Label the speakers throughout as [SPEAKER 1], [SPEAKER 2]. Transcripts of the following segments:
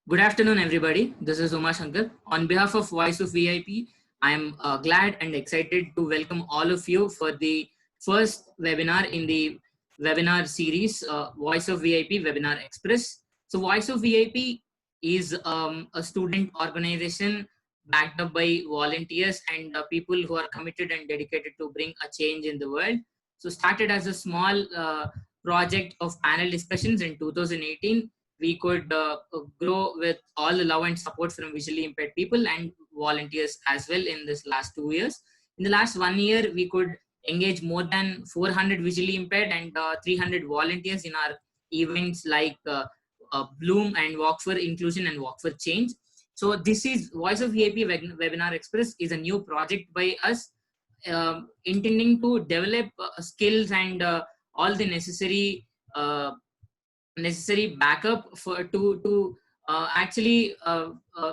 [SPEAKER 1] Good afternoon, everybody. This is Uma Shankar. On behalf of Voice of VIP, I am glad and excited to welcome all of you for the first webinar in the webinar series, Voice of VIP Webinar Express. So, Voice of VIP is a student organization backed up by volunteers and people who are committed and dedicated to bring a change in the world. So, started as a small project of panel discussions in 2018. We could grow with all the love and support from visually impaired people and volunteers as well in this last 2 years. In the last 1 year, we could engage more than 400 visually impaired and 300 volunteers in our events like Bloom and Walk for Inclusion and Walk for Change. So this is Voice of VIP Webinar Express is a new project by us intending to develop skills and all the necessary backup for to actually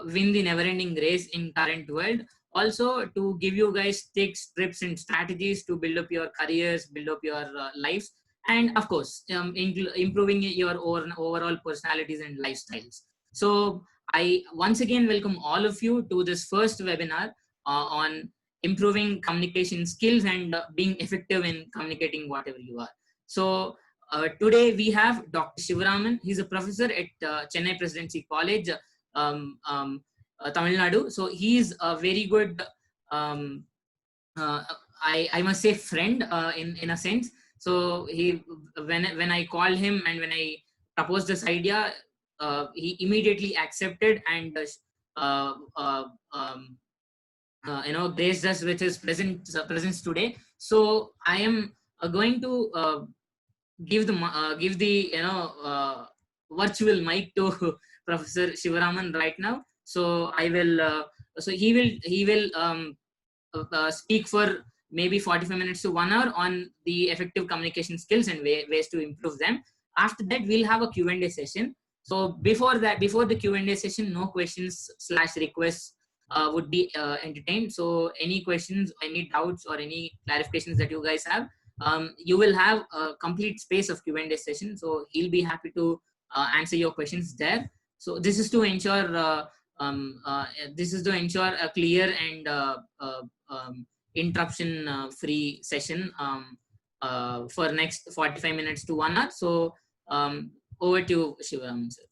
[SPEAKER 1] win the never-ending race in current world. Also to give you guys tips, trips, and strategies to build up your careers, build up your lives, and of course improving your own overall personalities and lifestyles. So I once again welcome all of you to this first webinar on improving communication skills and being effective in communicating whatever you are. So today we have Dr. Shivaraman. He's a professor at Chennai Presidency College, Tamil Nadu. So he's a very good, I must say, friend in a sense. So when I called him and when I proposed this idea, he immediately accepted and graced us with his presence today. So I am going to give the virtual mic to Professor Shivaraman right now. So I will so he will speak for maybe 45 minutes to 1 hour on the effective communication skills and ways to improve them. After that, we'll have a Q&A session. So before the Q&A session, no questions / requests would be entertained. So any questions, any doubts, or any clarifications that you guys have, you will have a complete space of Q&A session. So he'll be happy to answer your questions there. So this is to ensure a clear and interruption free session for next 45 minutes to 1 hour. So over to Shivaraman, sir.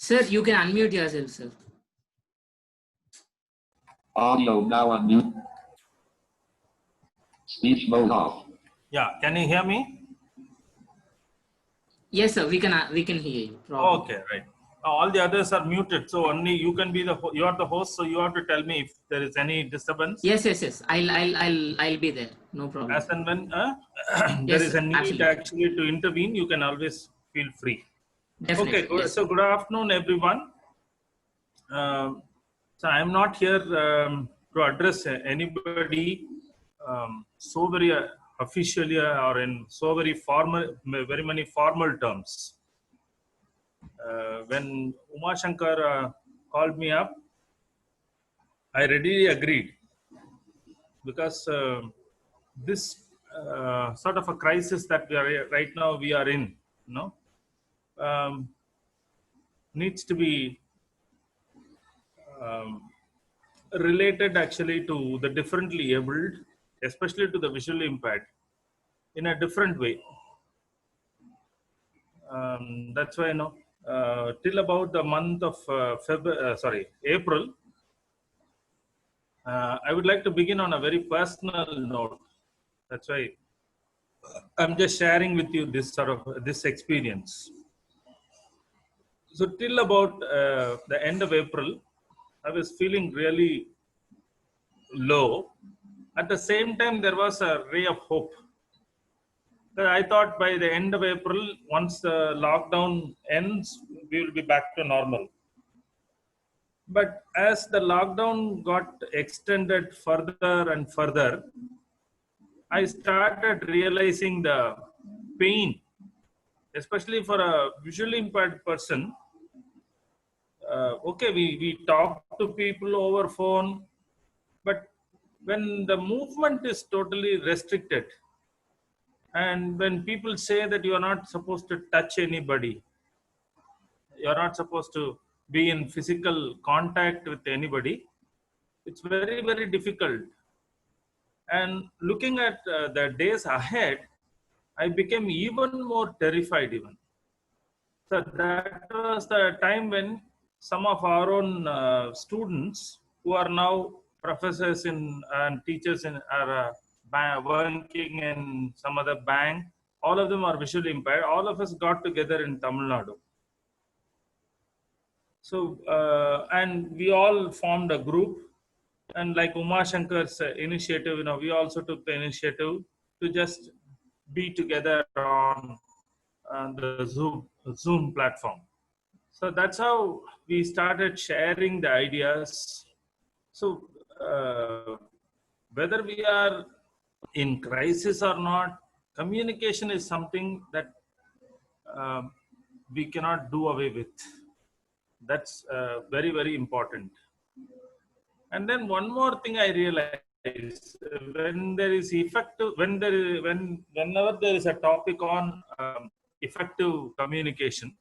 [SPEAKER 1] Sir, you can unmute yourself, sir.
[SPEAKER 2] Audio now unmute. Speech mode off.
[SPEAKER 3] Yeah, can you hear me?
[SPEAKER 1] Yes, sir. We can hear you. Problem.
[SPEAKER 3] Okay, right. All the others are muted, so only you can be you are the host, so you have to tell me if there is any disturbance.
[SPEAKER 1] Yes. I'll be there. No problem.
[SPEAKER 3] As and when there
[SPEAKER 1] Yes,
[SPEAKER 3] is a need
[SPEAKER 1] absolutely.
[SPEAKER 3] actually to intervene, you can always feel free.
[SPEAKER 1] Definitely.
[SPEAKER 3] Okay,
[SPEAKER 1] Yes.
[SPEAKER 3] so good afternoon, everyone. So I am not here to address anybody so very officially or in so very many formal terms. When Uma Shankar called me up, I readily agreed because this sort of a crisis that we are right now in, needs to be related actually to the differently abled, especially to the visually impaired, in a different way. That's why till about the month of April, I would like to begin on a very personal note. That's why I'm just sharing with you this experience. So till about the end of April, I was feeling really low. At the same time, there was a ray of hope. I thought by the end of April, once the lockdown ends, we will be back to normal. But as the lockdown got extended further and further, I started realizing the pain, especially for a visually impaired person. Okay, we talk to people over phone, but when the movement is totally restricted, and when people say that you are not supposed to touch anybody, you're not supposed to be in physical contact with anybody, it's very, very difficult. And looking at the days ahead, I became even more terrified even. So that was the time when some of our own students who are now professors in and teachers in are working in some other bank, all of them are visually impaired. All of us got together in Tamil Nadu. So, and we all formed a group, and like Uma Shankar's initiative, we also took the initiative to just be together on the Zoom platform. So that's how we started sharing the ideas. So whether we are in crisis or not, communication is something that we cannot do away with. That's very, very important. And then one more thing I realized: when there is effective, whenever there is a topic on effective communication,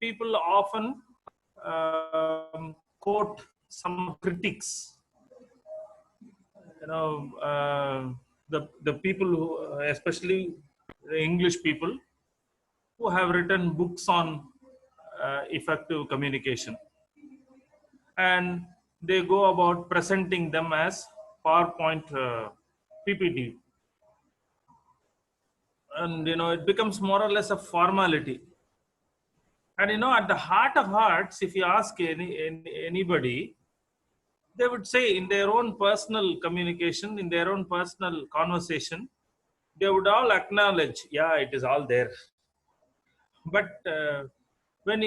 [SPEAKER 3] people often quote some critics. The people who, especially the English people, who have written books on effective communication, and they go about presenting them as PowerPoint PPT, and it becomes more or less a formality. And at the heart of hearts, if you ask anybody, they would say in their own personal communication, in their own personal conversation, they would all acknowledge, yeah, it is all there. But when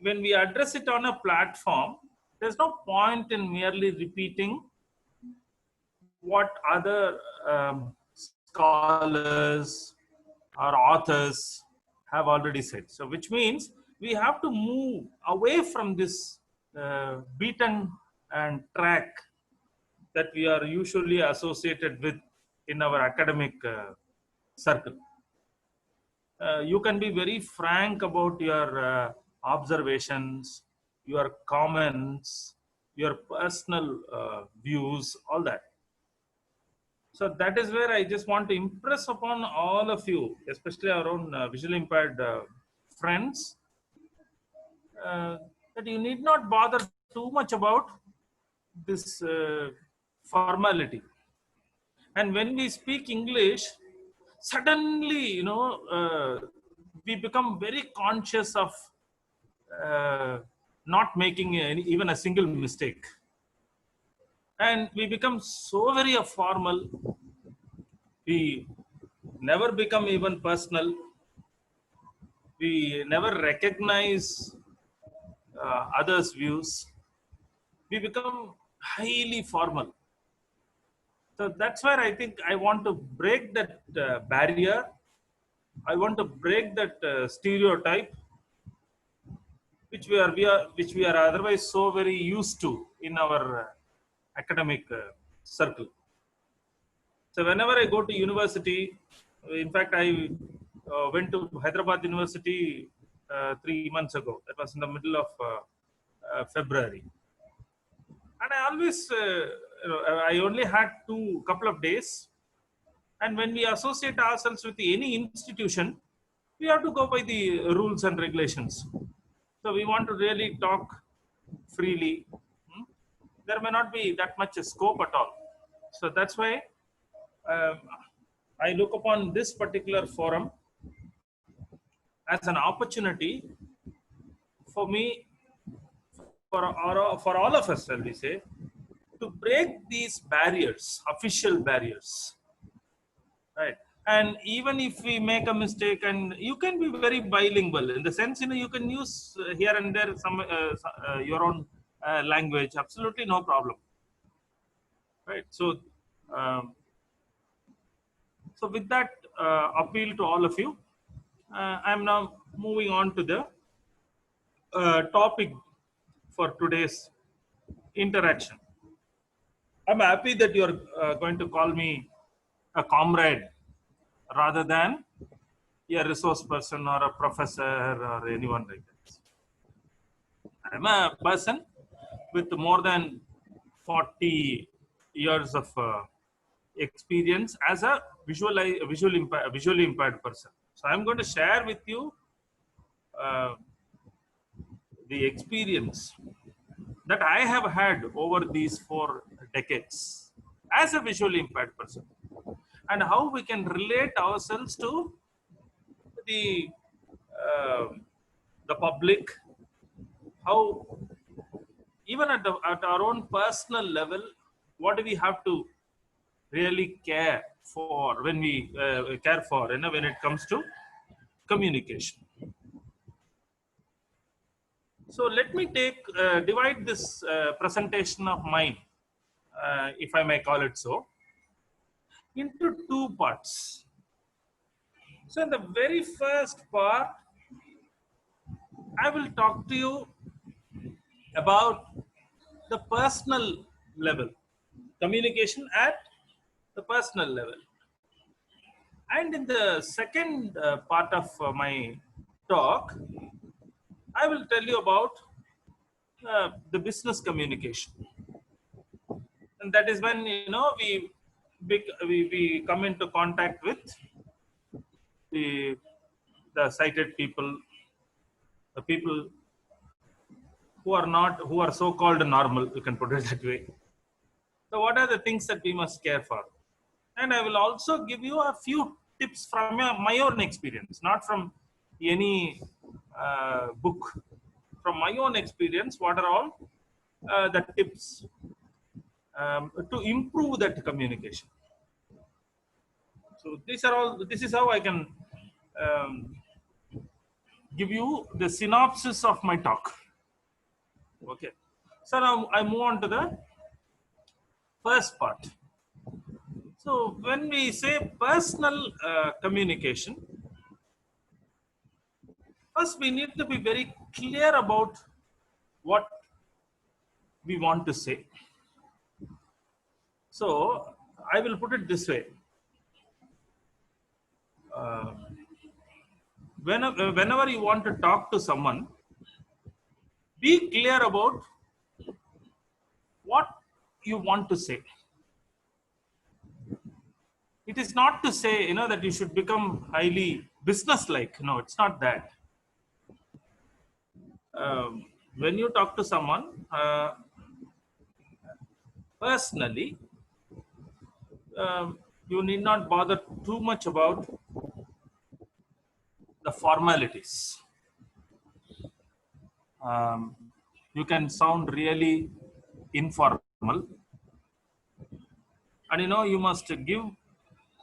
[SPEAKER 3] we address it on a platform, there's no point in merely repeating what other scholars or authors have already said. So which means we have to move away from this beaten and track that we are usually associated with in our academic circle. You can be very frank about your observations, your comments, your personal views, all that. So that is where I just want to impress upon all of you, especially our own visually impaired friends, that you need not bother too much about this formality. And when we speak English, suddenly, we become very conscious of not making even a single mistake. And we become so very formal. We never become even personal. We never recognize others' views. We become highly formal. So that's where I think I want to break that barrier. I want to break that stereotype, which we are otherwise so very used to in our academic circle. So whenever I go to university, in fact, I went to Hyderabad University 3 months ago. That was in the middle of February. And I always, I only had couple of days. And when we associate ourselves with any institution, we have to go by the rules and regulations. So we want to really talk freely. There may not be that much scope at all. So that's why I look upon this particular forum as an opportunity for me, for all of us, shall we say, to break these barriers, official barriers, right? And even if we make a mistake, and you can be very bilingual in the sense, you can use here and there some your own language, absolutely no problem, right? So, um, so with that appeal to all of you, I'm now moving on to the topic for today's interaction. I'm happy that you're going to call me a comrade rather than a resource person or a professor or anyone like that. I'm a person with more than 40 years of experience as a visually impaired person. So I'm going to share with you the experience that I have had over these 4 decades as a visually impaired person, and how we can relate ourselves to the uh, the public, how even at our own personal level, what do we have to really care for when we care for, when it comes to communication. So let me divide this presentation of mine, if I may call it so, into 2 parts. So in the very first part, I will talk to you about the personal level, communication at the personal level. And in the second part of my talk, I will tell you about the business communication. And that is when, we come into contact with the sighted people, the people who are so-called normal, you can put it that way. So what are the things that we must care for? And I will also give you a few tips from my own experience, not from any book. From my own experience, what are all the tips to improve that communication? So this is how I can give you the synopsis of my talk. Okay. So now I move on to the first part. So when we say personal communication, first we need to be very clear about what we want to say. So I will put it this way. Whenever you want to talk to someone, be clear about what you want to say. It is not to say, that you should become highly business-like. No, it's not that. When you talk to someone personally, you need not bother too much about the formalities. You can sound really informal, and you must give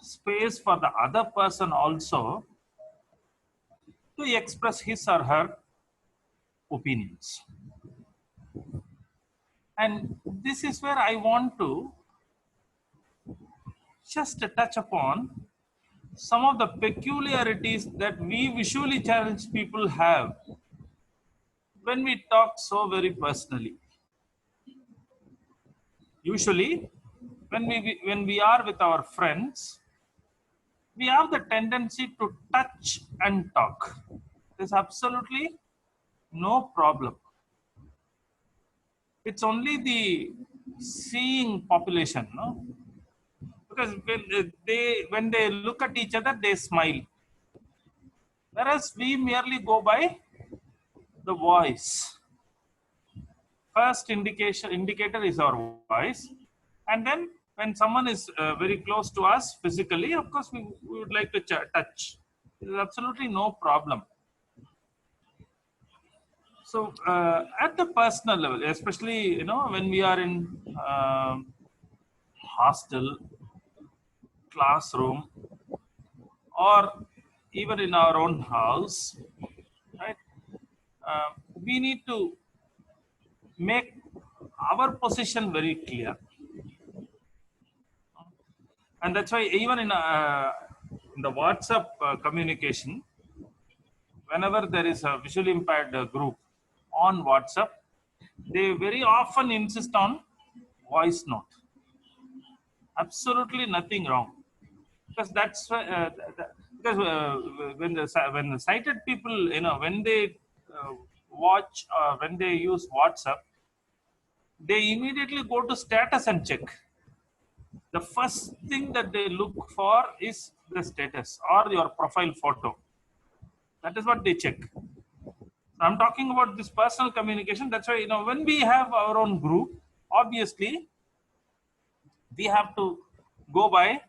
[SPEAKER 3] space for the other person also to express his or her opinions. And this is where I want to just touch upon some of the peculiarities that we visually challenged people have when we talk so very personally. Usually, when we are with our friends, we have the tendency to touch and talk. There's absolutely no problem. It's only the seeing population, no? Because when they look at each other, they smile. Whereas we merely go by the voice. First indicator is our voice, and then when someone is very close to us physically, of course we would like to touch. There's absolutely no problem. So at the personal level, especially when we are in hostel, classroom, or even in our own house, right? We need to make our position very clear, and that's why even in the WhatsApp communication, whenever there is a visually impaired group on WhatsApp, they very often insist on voice note. Absolutely nothing wrong, because that's because when the sighted people, when they watch, when they use WhatsApp, they immediately go to status and check. The first thing that they look for is the status or your profile photo. That is what they check. I'm talking about this personal communication. That's why, when we have our own group, obviously we have to go by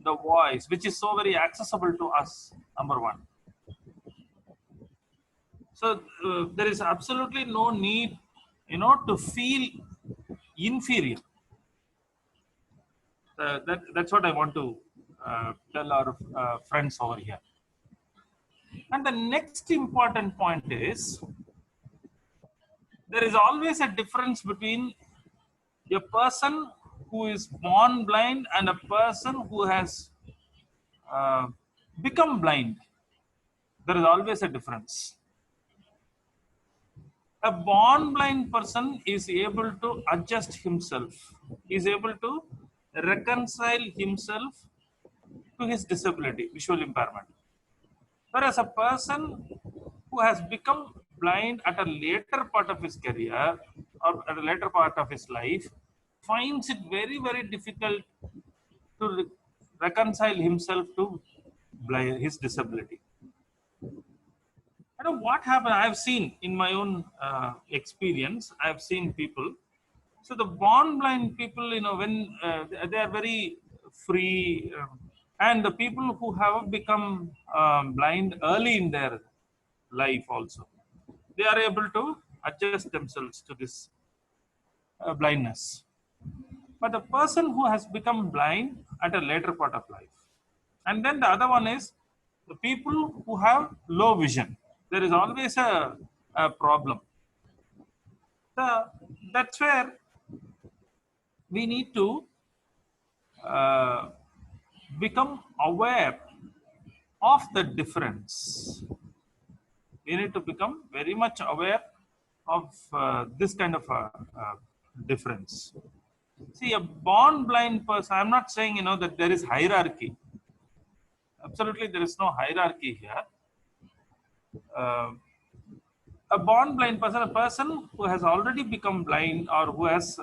[SPEAKER 3] the voice, which is so very accessible to us, number one. So there is absolutely no need, to feel inferior. That's what I want to tell our friends over here. And the next important point is, there is always a difference between a person who is born blind and a person who has become blind. There is always a difference. A born blind person is able to adjust himself, is able to reconcile himself to his disability, visual impairment. Whereas a person who has become blind at a later part of his career or at a later part of his life finds it very, very difficult to reconcile himself to his disability. I don't know what happened. I've seen in my own experience, I've seen people. So the born blind people, when they are very free, and the people who have become blind early in their life also, they are able to adjust themselves to this blindness. But the person who has become blind at a later part of life, and then the other one is the people who have low vision. There is always a problem. That's where we need to become aware of the difference. We need to become very much aware of this kind of difference. See, a born blind person, I'm not saying, that there is hierarchy. Absolutely, there is no hierarchy here. A born blind person, a person who has already become blind or who has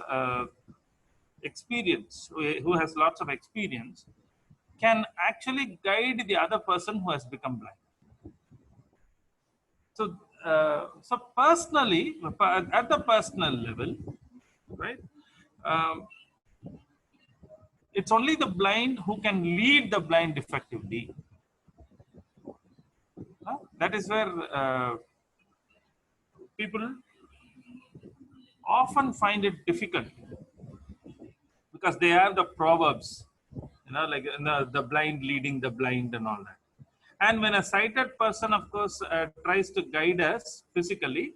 [SPEAKER 3] experience, who has lots of experience, can actually guide the other person who has become blind. So personally, at the personal level, right? It's only the blind who can lead the blind effectively. That is where people often find it difficult, because they have the proverbs, like the blind leading the blind and all that. And when a sighted person, of course, tries to guide us physically,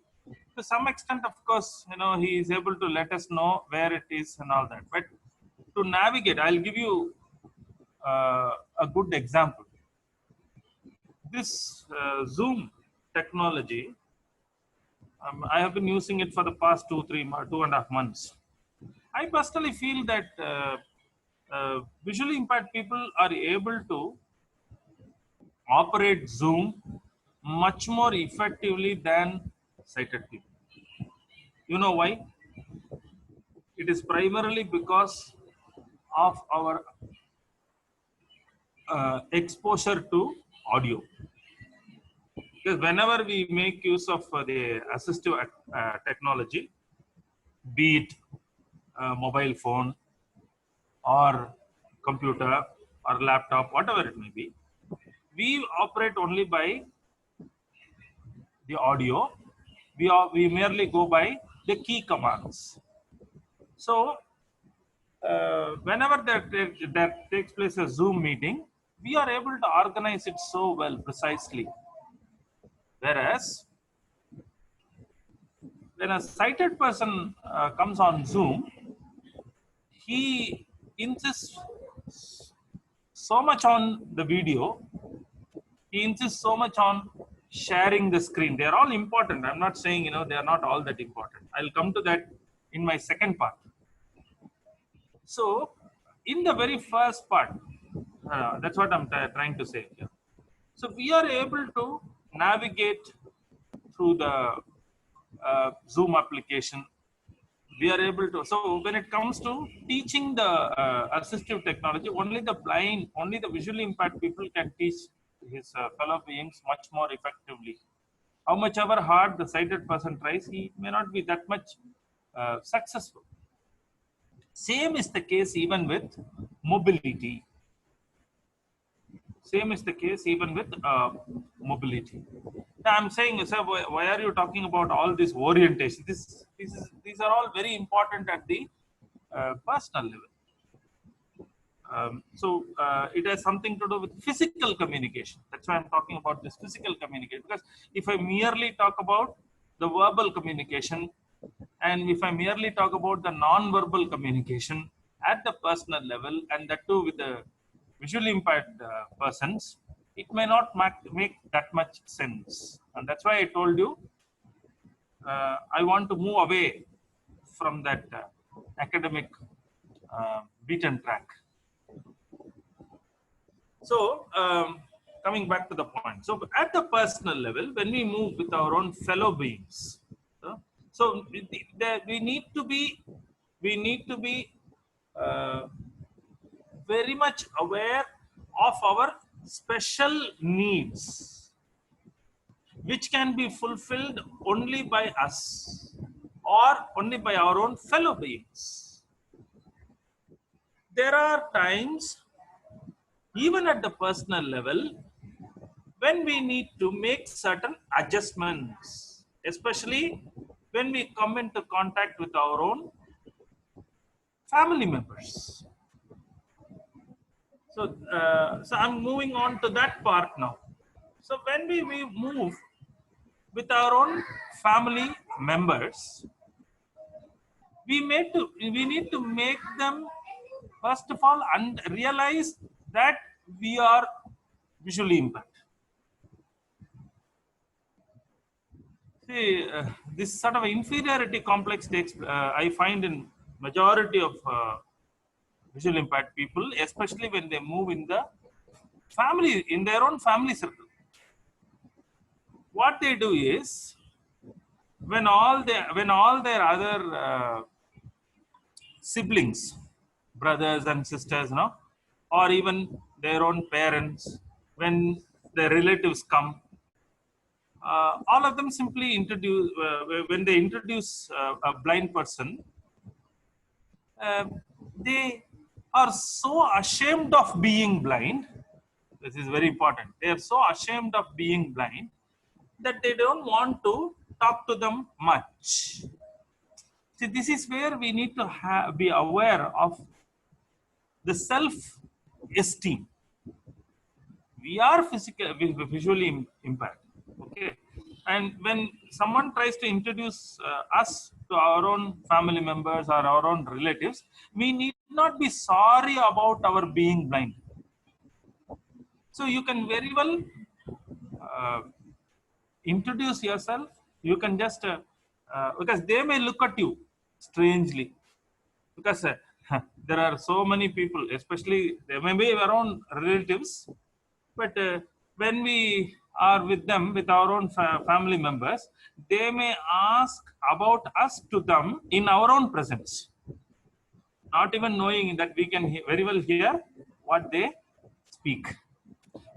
[SPEAKER 3] to some extent, of course, he is able to let us know where it is and all that. But to navigate, I'll give you a good example. This Zoom technology, I have been using it for the past 2.5 months. I personally feel that visually impaired people are able to operate Zoom much more effectively than sighted people. You know why? It is primarily because of our exposure to audio. Because whenever we make use of the assistive technology, be it mobile phone or computer or laptop, whatever it may be, we operate only by the audio. We merely go by the key commands. So whenever there takes place a Zoom meeting, we are able to organize it so well, precisely. Whereas when a sighted person comes on Zoom, he insists so much on the video, he insists so much on sharing the screen. They are all important. I'm not saying, they are not all that important. I'll come to that in my second part. So in the very first part, that's what I'm trying to say here. So we are able to navigate through the Zoom application. We are able to, so when it comes to teaching the assistive technology, only the blind, only the visually impaired people can teach his fellow beings much more effectively. How much ever hard the sighted person tries, he may not be that much successful. Same is the case even with mobility. Same is the case even with mobility. I'm saying, sir, why are you talking about all this orientation? These are all very important at the personal level. It has something to do with physical communication. That's why I'm talking about this physical communication. Because if I merely talk about the verbal communication, and if I merely talk about the non-verbal communication at the personal level, and that too with the visually impaired persons, it may not make that much sense. And that's why I told you I want to move away from that academic beaten track. So coming back to the point. So at the personal level, when we move with our own fellow beings, so we need to be very much aware of our special needs, which can be fulfilled only by us or only by our own fellow beings. There are times, even at the personal level, when we need to make certain adjustments, especially when we come into contact with our own family members. So I'm moving on to that part now. So when we move with our own family members, we need to make them, first of all, and realize that we are visually impaired. See, this sort of inferiority complex takes, I find, in majority of visually impaired people, especially when they move in the family, in their own family circle. What they do is, when all their other siblings, brothers and sisters, or even their own parents, when their relatives come, all of them simply introduce, when they introduce a blind person, they are so ashamed of being blind. This is very important. They are so ashamed of being blind that they don't want to talk to them much. See, this is where we need to be aware of the self-esteem. We are visually impaired. Okay, and when someone tries to introduce us to our own family members or our own relatives, we need not be sorry about our being blind. So you can very well introduce yourself. You can just because they may look at you strangely, because there are so many people, especially there may be our own relatives, but when we are with them, with our own family members, they may ask about us to them in our own presence, not even knowing that we can very well hear what they speak.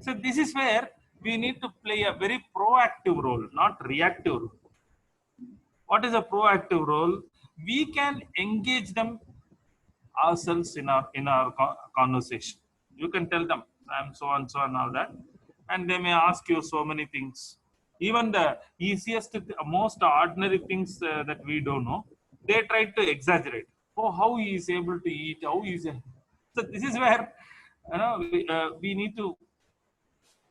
[SPEAKER 3] So this is where we need to play a very proactive role, not reactive role. What is a proactive role? We can engage them ourselves in our conversation. You can tell them, I'm so and so and all that, and they may ask you so many things. Even the easiest, most ordinary things that we don't know, they try to exaggerate. oh, how he is able to eat, how he is. So this is where we need to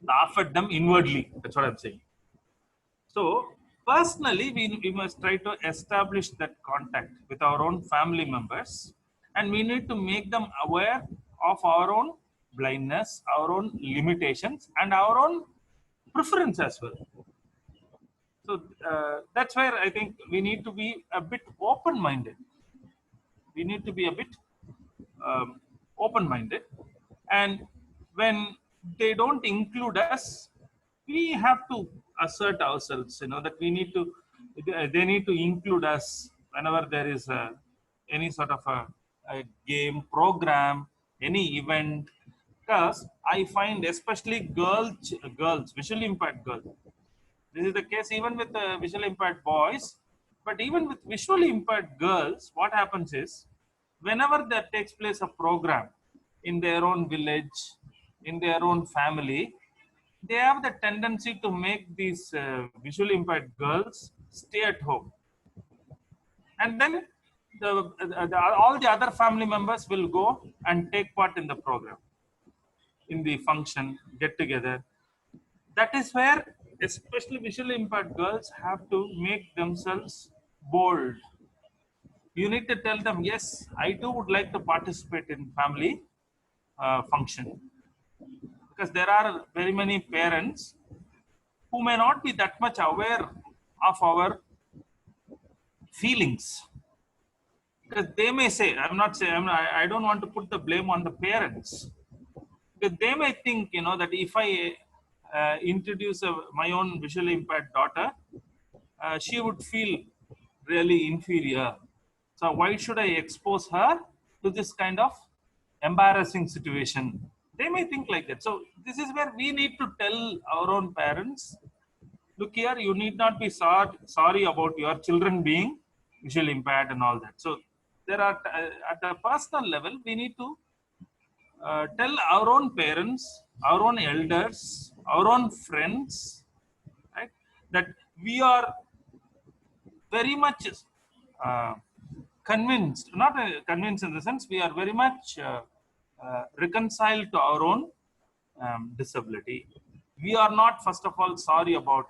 [SPEAKER 3] laugh at them inwardly. That's what I'm saying. So personally, we must try to establish that contact with our own family members, and we need to make them aware of our own blindness, our own limitations, and our own preference as well. So that's where I think we need to be a bit open-minded. We need to be a bit open-minded, and when they don't include us, we have to assert ourselves. That we need to. They need to include us whenever there is any sort of a game program, any event. Because I find especially girls, visually impaired girls. This is the case even with visually impaired boys, but even with visually impaired girls, what happens is whenever there takes place a program in their own village, in their own family, they have the tendency to make these visually impaired girls stay at home. And then all the other family members will go and take part in the program, in the function, get together. That is where especially visually impaired girls have to make themselves bold. You need to tell them, yes, I too would like to participate in family function, because there are very many parents who may not be that much aware of our feelings, because they may say, I don't want to put the blame on the parents, because they may think that if I introduce my own visually impaired daughter, she would feel really inferior. So why should I expose her to this kind of embarrassing situation? They may think like that. So this is where we need to tell our own parents, look here, you need not be sorry about your children being visually impaired and all that. So there are, at a personal level, we need to tell our own parents, our own elders, our own friends, right, that we are very much convinced, not convinced in the sense, we are very much reconciled to our own disability. We are not, first of all, sorry about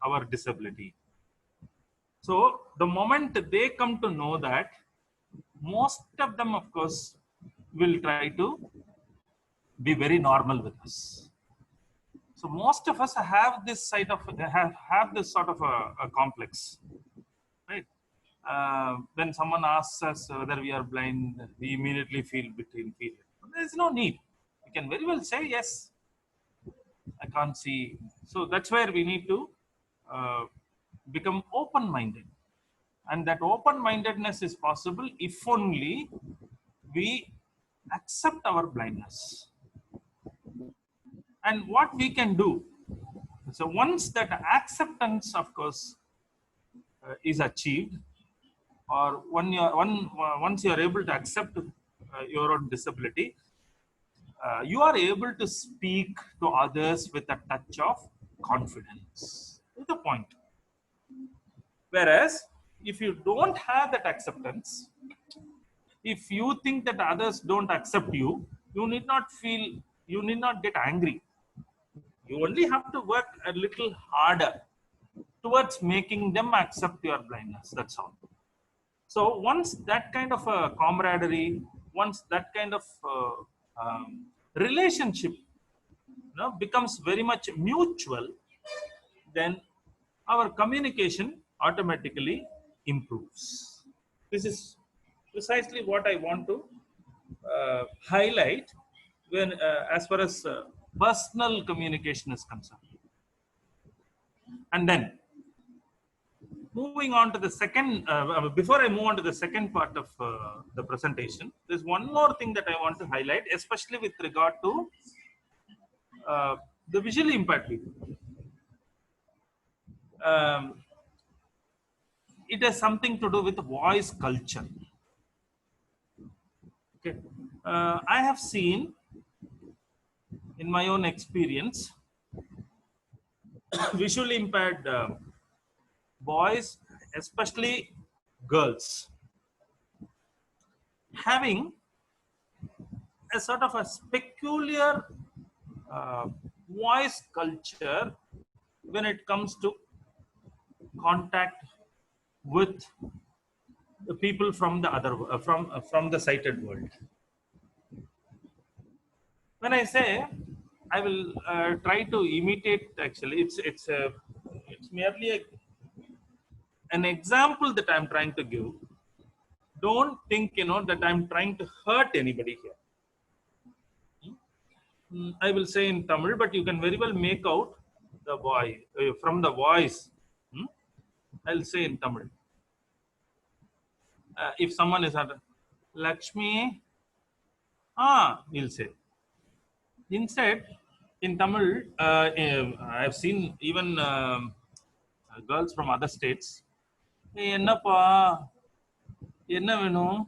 [SPEAKER 3] our disability. So the moment they come to know that, most of them, of course, will try to be very normal with us. So most of us have this side of have this sort of a complex, right? When someone asks us whether we are blind, we immediately feel a bit inferior. There is no need. We can very well say, yes, I can't see. So that's where we need to become open-minded. And that open-mindedness is possible if only we accept our blindness. And what we can do. So once that acceptance, of course, is achieved, or once you are able to accept your own disability, you are able to speak to others with a touch of confidence. That's the point. Whereas, if you don't have that acceptance, if you think that others don't accept you, you need not get angry. You only have to work a little harder towards making them accept your blindness. That's all. So once that kind of a camaraderie, once that kind of relationship becomes very much mutual, then our communication automatically improves. This is precisely what I want to highlight when, as far as personal communication is concerned. And then moving on to the second, before I move on to the second part of the presentation, there's one more thing that I want to highlight, especially with regard to the visually impaired people. It has something to do with voice culture. Okay, I have seen in my own experience visually impaired boys, especially girls, having a sort of a peculiar voice culture when it comes to contact with the people from the other from the sighted world. When I say I will try to imitate, actually, it's merely an example that I'm trying to give. Don't think that I'm trying to hurt anybody here. I will say in Tamil, but you can very well make out the voice from the voice. I'll say in Tamil. If someone is at Lakshmi, we'll say. Instead, in Tamil, I've seen even girls from other states. என்னப்பா என்ன வேணும்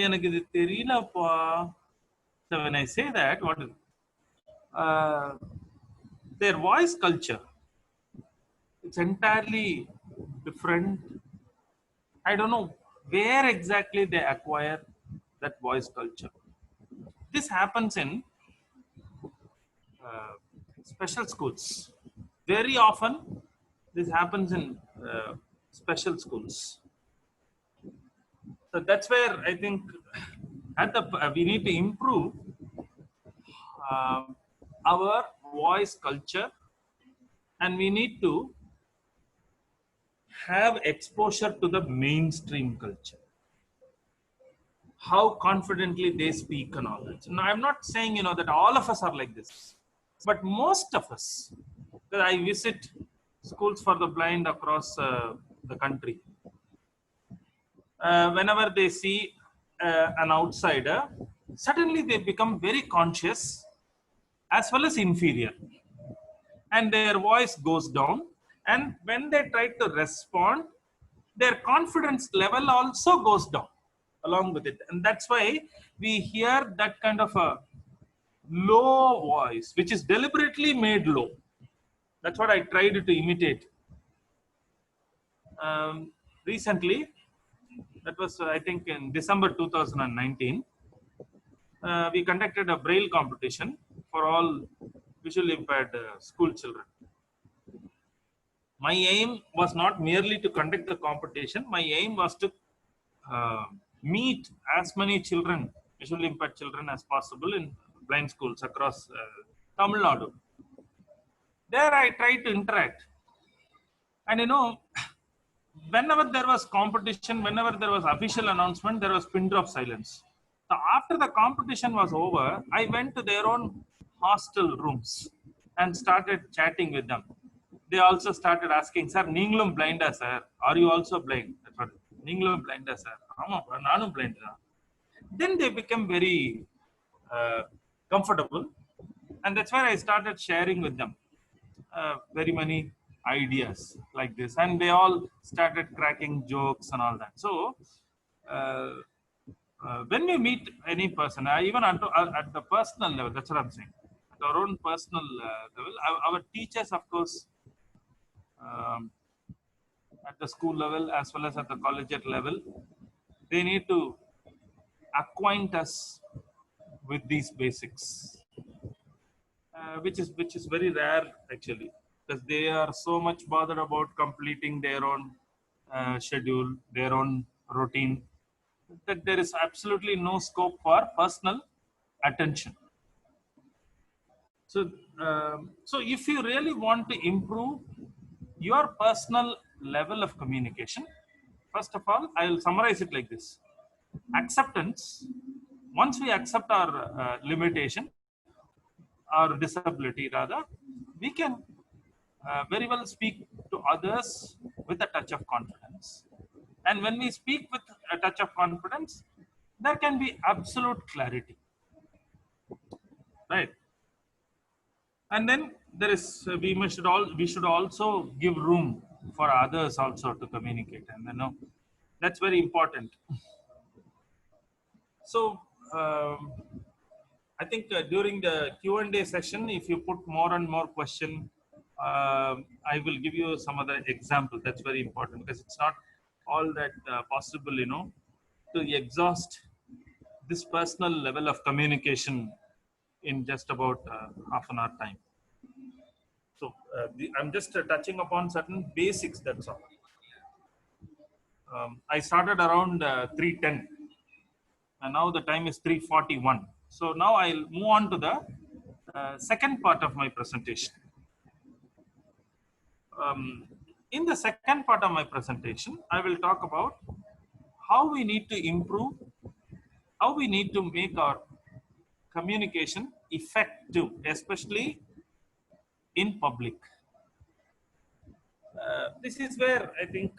[SPEAKER 3] எனக்கு இது தெரியலப்பா. So when I say that, what is their voice culture? It's entirely different. I don't know where exactly they acquire that voice culture. This happens in special schools. Very often, this happens in special schools. So that's where I think we need to improve our voice culture, and we need to have exposure to the mainstream culture. How confidently they speak and all that. Now, I'm not saying that all of us are like this, but most of us. Because I visit schools for the blind across the country. Whenever they see an outsider, suddenly they become very conscious as well as inferior, and their voice goes down. And when they try to respond, their confidence level also goes down along with it. And that's why we hear that kind of a low voice, which is deliberately made low. That's what I tried to imitate. Recently, that was I think in December 2019, we conducted a Braille competition for all visually impaired school children. My aim was not merely to conduct the competition. My aim was to meet as many children, visually impaired children, as possible in blind schools across Tamil Nadu. There I tried to interact. And whenever there was competition, whenever there was official announcement, there was pin drop silence. So after the competition was over, I went to their own hostel rooms and started chatting with them. They also started asking, "Sir, Ninglum blinda, sir? Are you also blind?" Ninglum blinda, sir? Nanum blind. Then they became very comfortable, and that's where I started sharing with them very many ideas like this, and they all started cracking jokes and all that. So when we meet any person, even at the personal level, that's what I'm saying, at our own personal level, our teachers, of course, at the school level as well as at the collegiate level, they need to acquaint us with these basics, which is very rare actually, because they are so much bothered about completing their own schedule, their own routine, that there is absolutely no scope for personal attention. So if you really want to improve your personal level of communication, first of all, I will summarize it like this. Acceptance. Once we accept our limitation, our disability rather, we can very well speak to others with a touch of confidence. And when we speak with a touch of confidence, there can be absolute clarity, right? And then there is we should also give room for others also to communicate, and that's very important. So I think during the Q&A session, if you put more and more question, I will give you some other example. That's very important, because it's not all that possible, to exhaust this personal level of communication in just about half an hour time. So I'm just touching upon certain basics, that's all. I started around 3:10 and now the time is 3:41. So now I'll move on to the second part of my presentation. In the second part of my presentation, I will talk about how we need to improve, how we need to make our communication effective, especially in public. This is where I think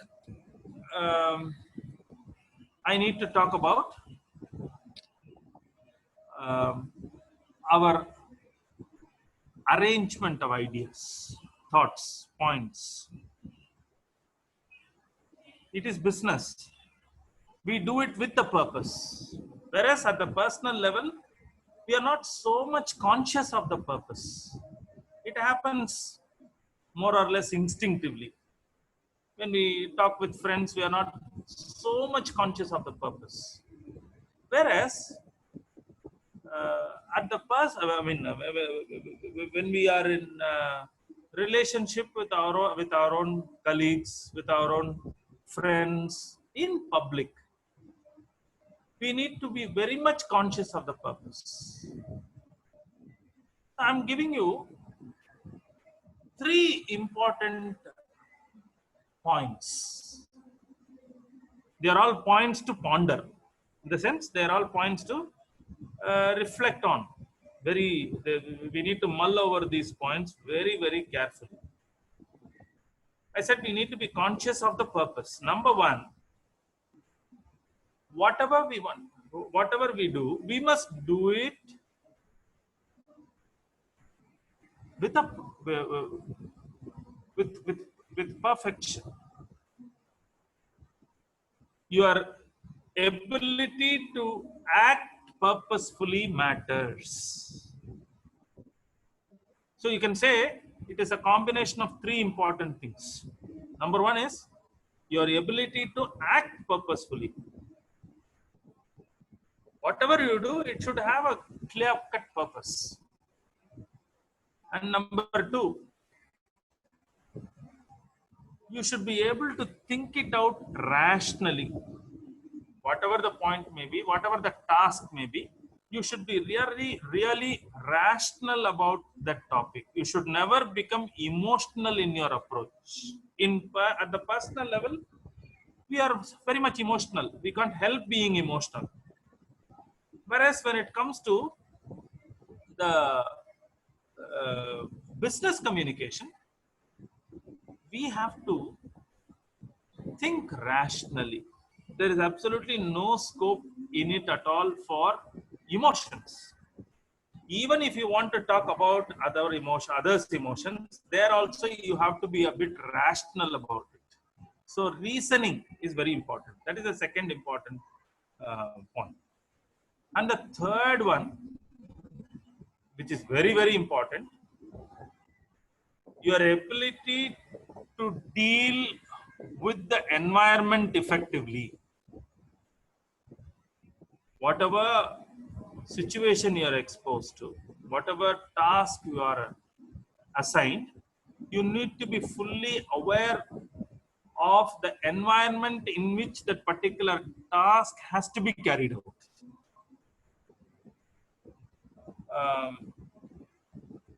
[SPEAKER 3] I need to talk about our arrangement of ideas, thoughts, points. It is business. We do it with a purpose. Whereas at the personal level, we are not so much conscious of the purpose. It happens more or less instinctively. When we talk with friends, we are not so much conscious of the purpose. Whereas at the when we are in relationship with our own colleagues, with our own friends in public, we need to be very much conscious of the purpose. I'm giving you 3 important points. They are all points to ponder. In the sense, they are all points to reflect on. We need to mull over these points very, very carefully. I said we need to be conscious of the purpose. Number 1, whatever we want, whatever we do, we must do it with perfection. Your ability to act purposefully matters. So you can say it is a combination of 3 important things. Number 1 is your ability to act purposefully. Whatever you do, it should have a clear-cut purpose. And number 2, you should be able to think it out rationally. Whatever the point may be, whatever the task may be, you should be really, really rational about that topic. You should never become emotional in your approach. At the personal level, we are very much emotional. We can't help being emotional. Whereas when it comes to the business communication, we have to think rationally. There is absolutely no scope in it at all for emotions. Even if you want to talk about others' emotions, there also you have to be a bit rational about it. So reasoning is very important. That is the second important point. And the third one, which is very, very important, your ability to deal with the environment effectively. Whatever situation you are exposed to, whatever task you are assigned, you need to be fully aware of the environment in which that particular task has to be carried out.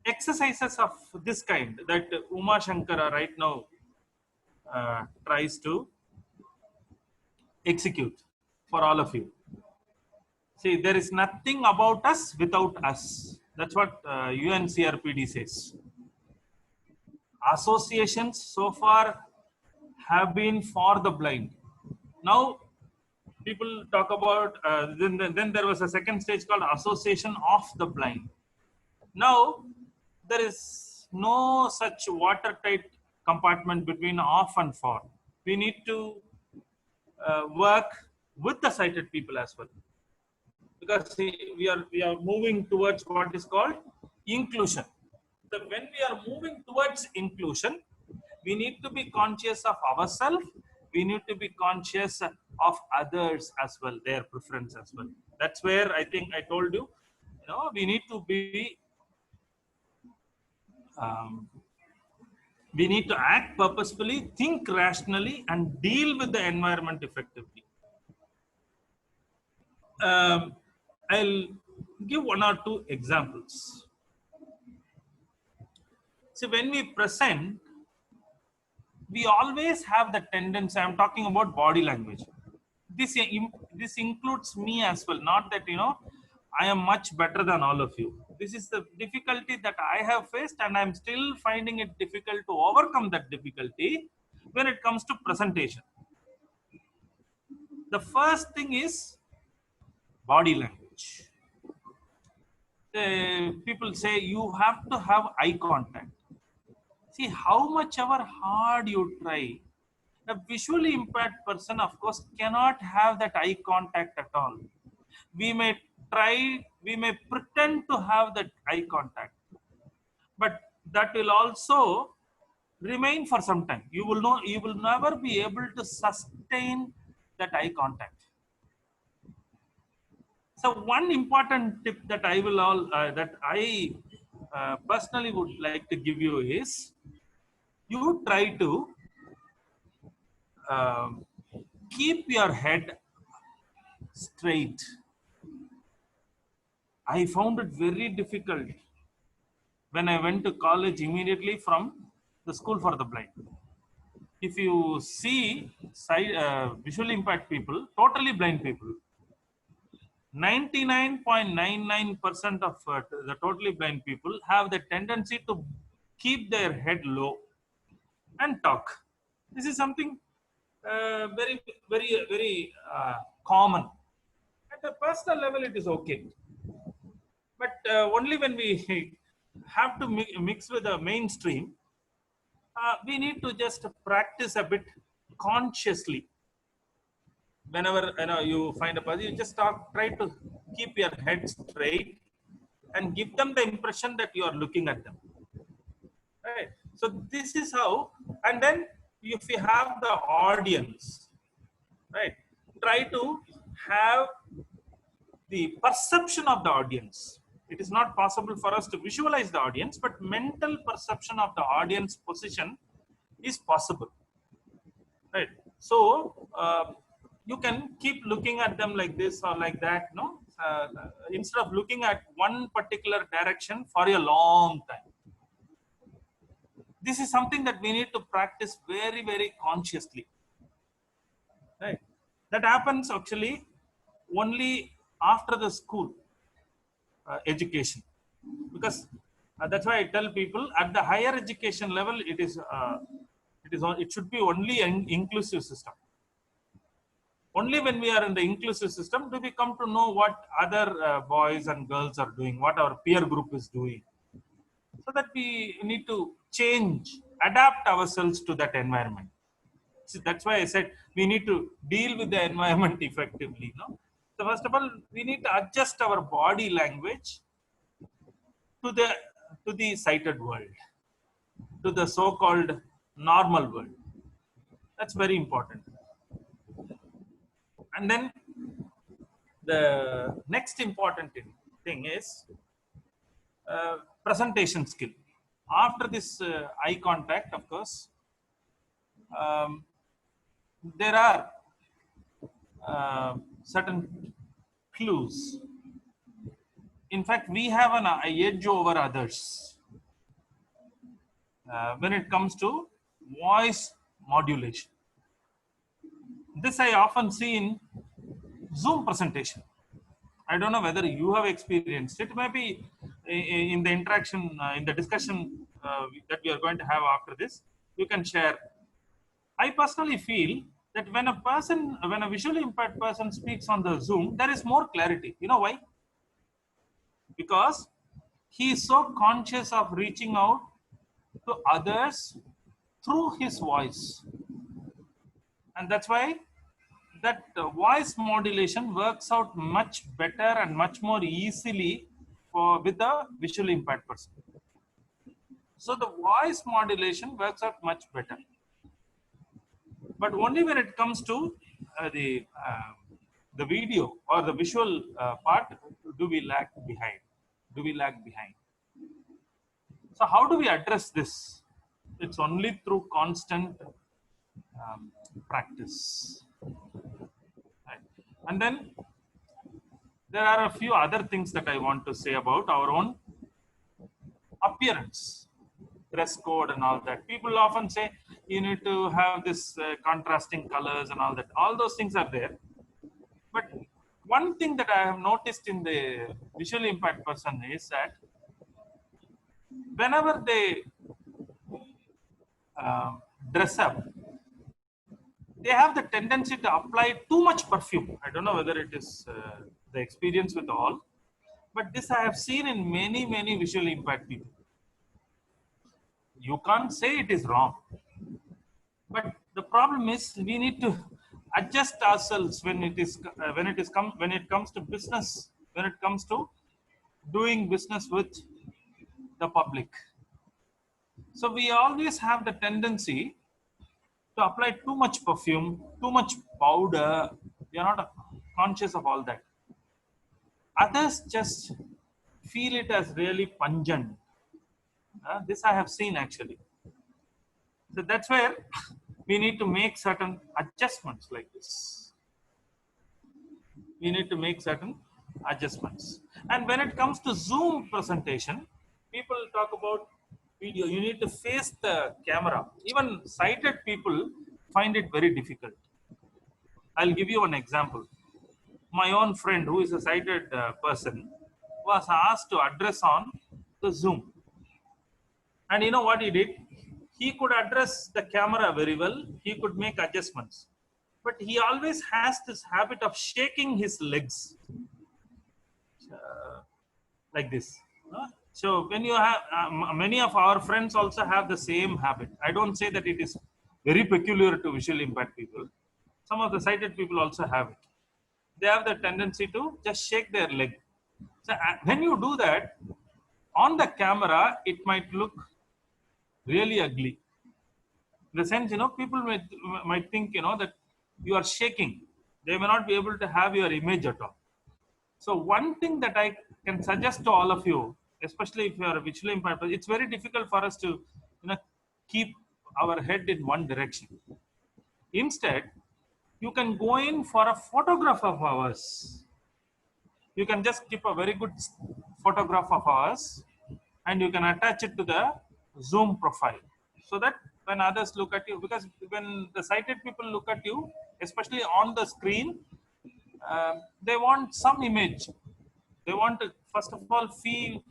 [SPEAKER 3] Exercises of this kind that Uma Shankara right now tries to execute for all of you. See, there is nothing about us without us. That's what UNCRPD says. Associations so far have been for the blind. Now, people talk about, then there was a second stage called Association of the Blind. Now, there is no such watertight compartment between off and for. We need to work with the sighted people as well, because we are moving towards what is called inclusion. So when we are moving towards inclusion, we need to be conscious of ourselves, we need to be conscious of others as well, their preference as well. That's where I think I told you, we need to be, we need to act purposefully, think rationally, and deal with the environment effectively. I'll give one or two examples. See, when we present, we always have the tendency, I'm talking about body language. This includes me as well. Not that, I am much better than all of you. This is the difficulty that I have faced, and I'm still finding it difficult to overcome that difficulty when it comes to presentation. The first thing is body language. People say you have to have eye contact. See, how much ever hard you try, a visually impaired person, of course, cannot have that eye contact at all. We may try, we may pretend to have that eye contact, but that will also remain for some time. You will never be able to sustain that eye contact. So one important tip that I personally would like to give you is, you try to keep your head straight. I found it very difficult when I went to college immediately from the school for the blind. If you see visually impaired people, totally blind people, 99.99% of the totally blind people have the tendency to keep their head low and talk. This is something very, very, very common. At a personal level, it is okay. But only when we have to mix with the mainstream, we need to just practice a bit consciously. Whenever you find a person, you just try to keep your head straight and give them the impression that you are looking at them. Right. So this is how. And then if you have the audience, right, try to have the perception of the audience. It is not possible for us to visualize the audience, but mental perception of the audience position is possible. Right. So you can keep looking at them like this or like that, instead of looking at one particular direction for a long time. This is something that we need to practice very, very consciously. Right. That happens actually only after the school education, because that's why I tell people at the higher education level, it should be only an inclusive system. Only when we are in the inclusive system do we come to know what other boys and girls are doing, what our peer group is doing, so that we need to change, adapt ourselves to that environment. So that's why I said we need to deal with the environment effectively. So first of all, we need to adjust our body language to the sighted world, to the so-called normal world. That's very important. And then the next important thing is presentation skill. After this eye contact, of course, there are certain clues. In fact, we have an edge over others when it comes to voice modulation. This I often see in Zoom presentation. I don't know whether you have experienced it. Maybe in the interaction, in the discussion that we are going to have after this, you can share. I personally feel that when a visually impaired person speaks on the Zoom, there is more clarity. You know why? Because he is so conscious of reaching out to others through his voice. And that's why that voice modulation works out much better and much more easily with the visually impaired person. So the voice modulation works out much better. But only when it comes to the video or the visual part do we lag behind. So how do we address this? It's only through constant practice, right? And then there are a few other things that I want to say about our own appearance, dress code and all that. People often say you need to have this contrasting colors and all that. All those things are there. But one thing that I have noticed in the visually impaired person is that whenever they dress up, they have the tendency to apply too much perfume. I don't know whether it is the experience with all, but this I have seen in many visually impaired people. You can't say it is wrong, but the problem is we need to adjust ourselves when it comes to business, when it comes to doing business with the public. So we always have the tendency to apply too much perfume, too much powder. We are not conscious of all that. Others just feel it as really pungent. This I have seen actually. So that's where we need to make certain adjustments like this. We need to make certain adjustments. And when it comes to Zoom presentation, people talk about video. You need to face the camera. Even sighted people find it very difficult. I'll give you an example. My own friend, who is a sighted person, was asked to address on the Zoom. And you know what he did? He could address the camera very well. He could make adjustments. But he always has this habit of shaking his legs like this. So when you have, many of our friends also have the same habit. I don't say that it is very peculiar to visually impaired people. Some of the sighted people also have it. They have the tendency to just shake their leg. So when you do that, on the camera, it might look really ugly. In the sense, people might think, that you are shaking. They may not be able to have your image at all. So one thing that I can suggest to all of you, especially if you are a visually impaired, it's very difficult for us to, keep our head in one direction. Instead, you can go in for a photograph of ours. You can just keep a very good photograph of ours and you can attach it to the Zoom profile, so that when others look at you, because when the sighted people look at you, especially on the screen, they want some image. They want to, first of all, see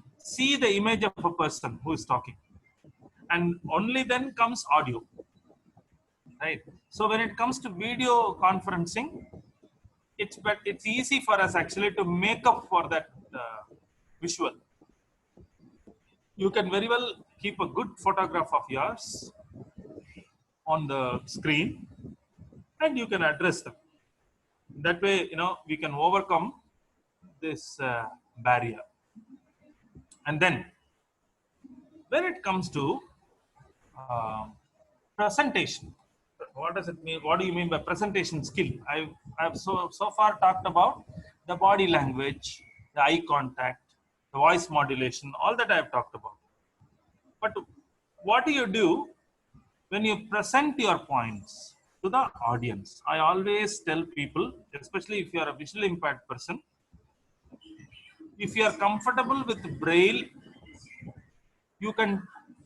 [SPEAKER 3] the image of a person who is talking, and only then comes audio, right? So when it comes to video conferencing, it's easy for us actually to make up for that visual. You can very well keep a good photograph of yours on the screen and you can address them. That way, we can overcome this barrier. And then when it comes to presentation, what does it mean? What do you mean by presentation skill? I've so far talked about the body language, the eye contact, the voice modulation, all that I've talked about. But what do you do when you present your points to the audience? I always tell people, especially if you are a visually impaired person, if you are comfortable with Braille, you can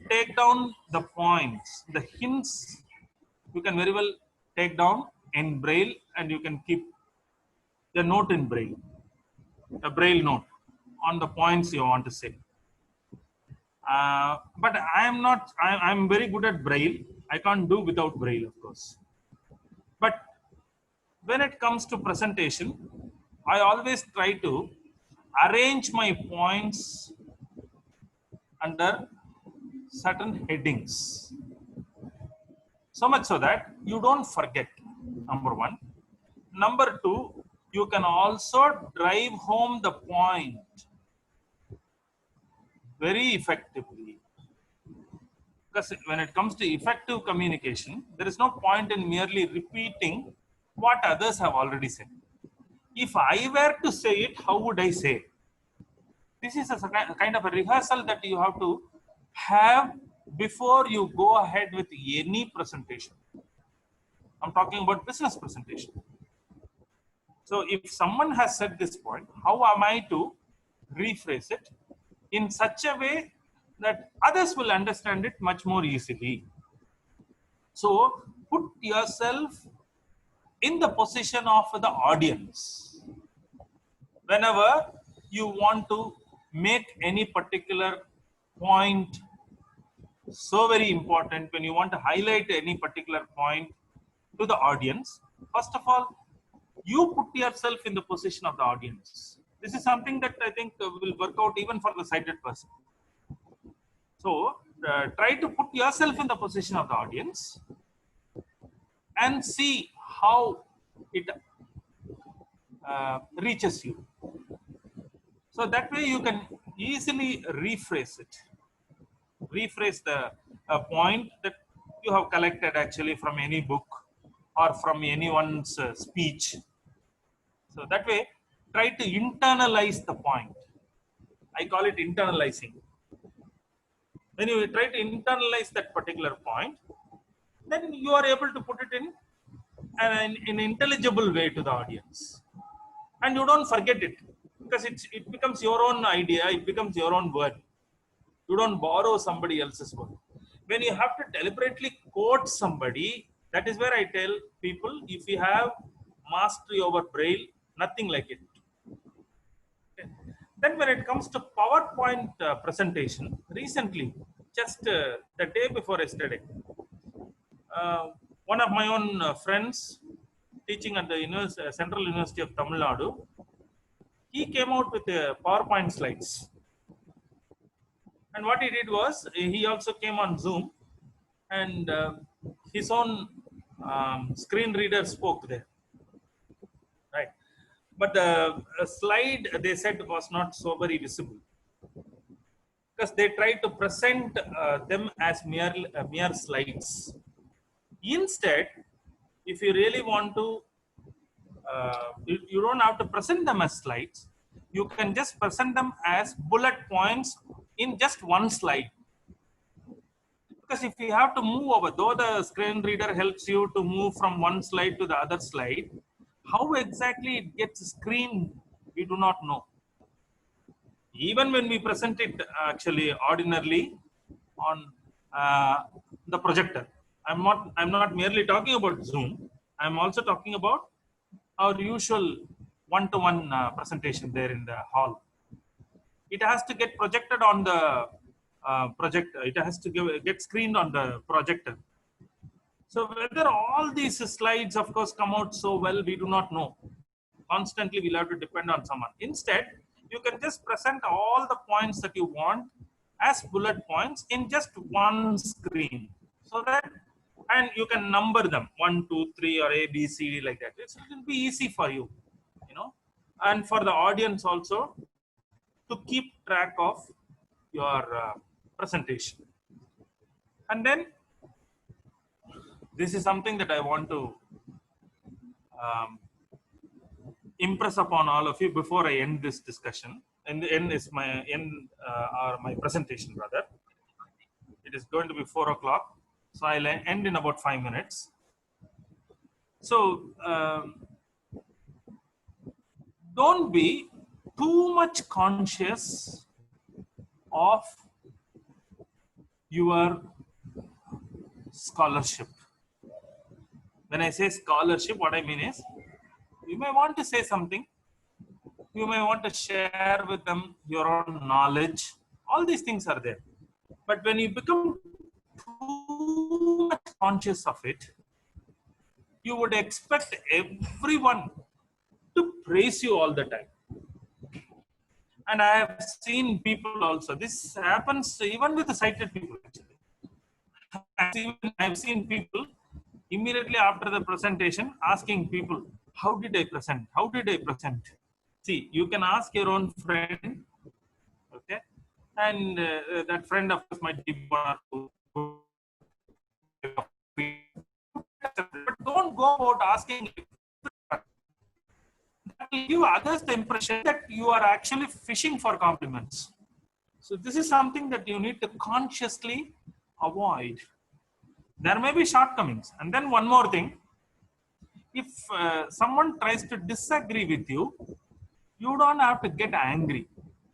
[SPEAKER 3] take down the points, the hints, you can very well take down in Braille and you can keep the note in Braille, a Braille note on the points you want to say. But I'm very good at Braille. I can't do without Braille, of course. But when it comes to presentation, I always try to arrange my points under certain headings, so much so that you don't forget, number one. Number two, you can also drive home the point very effectively, Because when it comes to effective communication, there is no point in merely repeating what others have already said. If I were to say it, how would I say it? This is a kind of a rehearsal that you have to have before you go ahead with any presentation. I'm talking about business presentation. So if someone has said this point, how am I to rephrase it in such a way that others will understand it much more easily? So put yourself in the position of the audience. Whenever you want to make any particular point so very important, when you want to highlight any particular point to the audience, first of all, you put yourself in the position of the audience. This is something that I think will work out even for the sighted person. So try to put yourself in the position of the audience and see how it reaches you. So that way you can easily rephrase it. Rephrase the point that you have collected actually from any book or from anyone's speech. So that way, try to internalize the point. I call it internalizing. When you try to internalize that particular point, then you are able to put it in an intelligible way to the audience. And you don't forget it, because it becomes your own idea, it becomes your own word. You don't borrow somebody else's word. When you have to deliberately quote somebody, that is where I tell people, if you have mastery over Braille, nothing like it. Okay. Then when it comes to PowerPoint presentation, recently, just the day before yesterday, one of my own friends teaching at the Central University of Tamil Nadu, he came out with PowerPoint slides. And what he did was, he also came on Zoom, and his own screen reader spoke there. Right. But the slide, they said, was not so very visible, because they tried to present them as mere slides. Instead, if you really want to, you don't have to present them as slides. You can just present them as bullet points in just one slide. Because if you have to move over, though the screen reader helps you to move from one slide to the other slide, how exactly it gets screened, we do not know. Even when we present it actually ordinarily on the projector, I'm not merely talking about Zoom. I'm also talking about our usual one-to-one presentation there in the hall. It has to get projected on the projector. It has to get screened on the projector. So whether all these slides, of course, come out so well, we do not know. Constantly, we'll have to depend on someone. Instead, you can just present all the points that you want as bullet points in just one screen. So that, and you can number them 1, 2, 3, or A, B, C, D, like that. It will be easy for you, and for the audience also to keep track of your presentation. And then this is something that I want to impress upon all of you before I end this discussion. And the end is my my presentation, rather. It is going to be 4 o'clock, so I'll end in about 5 minutes. So don't be too much conscious of your scholarship. When I say scholarship, what I mean is, you may want to say something, you may want to share with them your own knowledge. All these things are there. But when you become too much conscious of it, you would expect everyone to praise you all the time. And I have seen people also, this happens even with the sighted people actually. I've seen people immediately after the presentation asking people, how did I present? How did I present? See, you can ask your own friend, okay? And that friend, of course, might be one or two go about asking, that will give others the impression that you are actually fishing for compliments. So this is something that you need to consciously avoid. There may be shortcomings. And then one more thing, if someone tries to disagree with you, you don't have to get angry.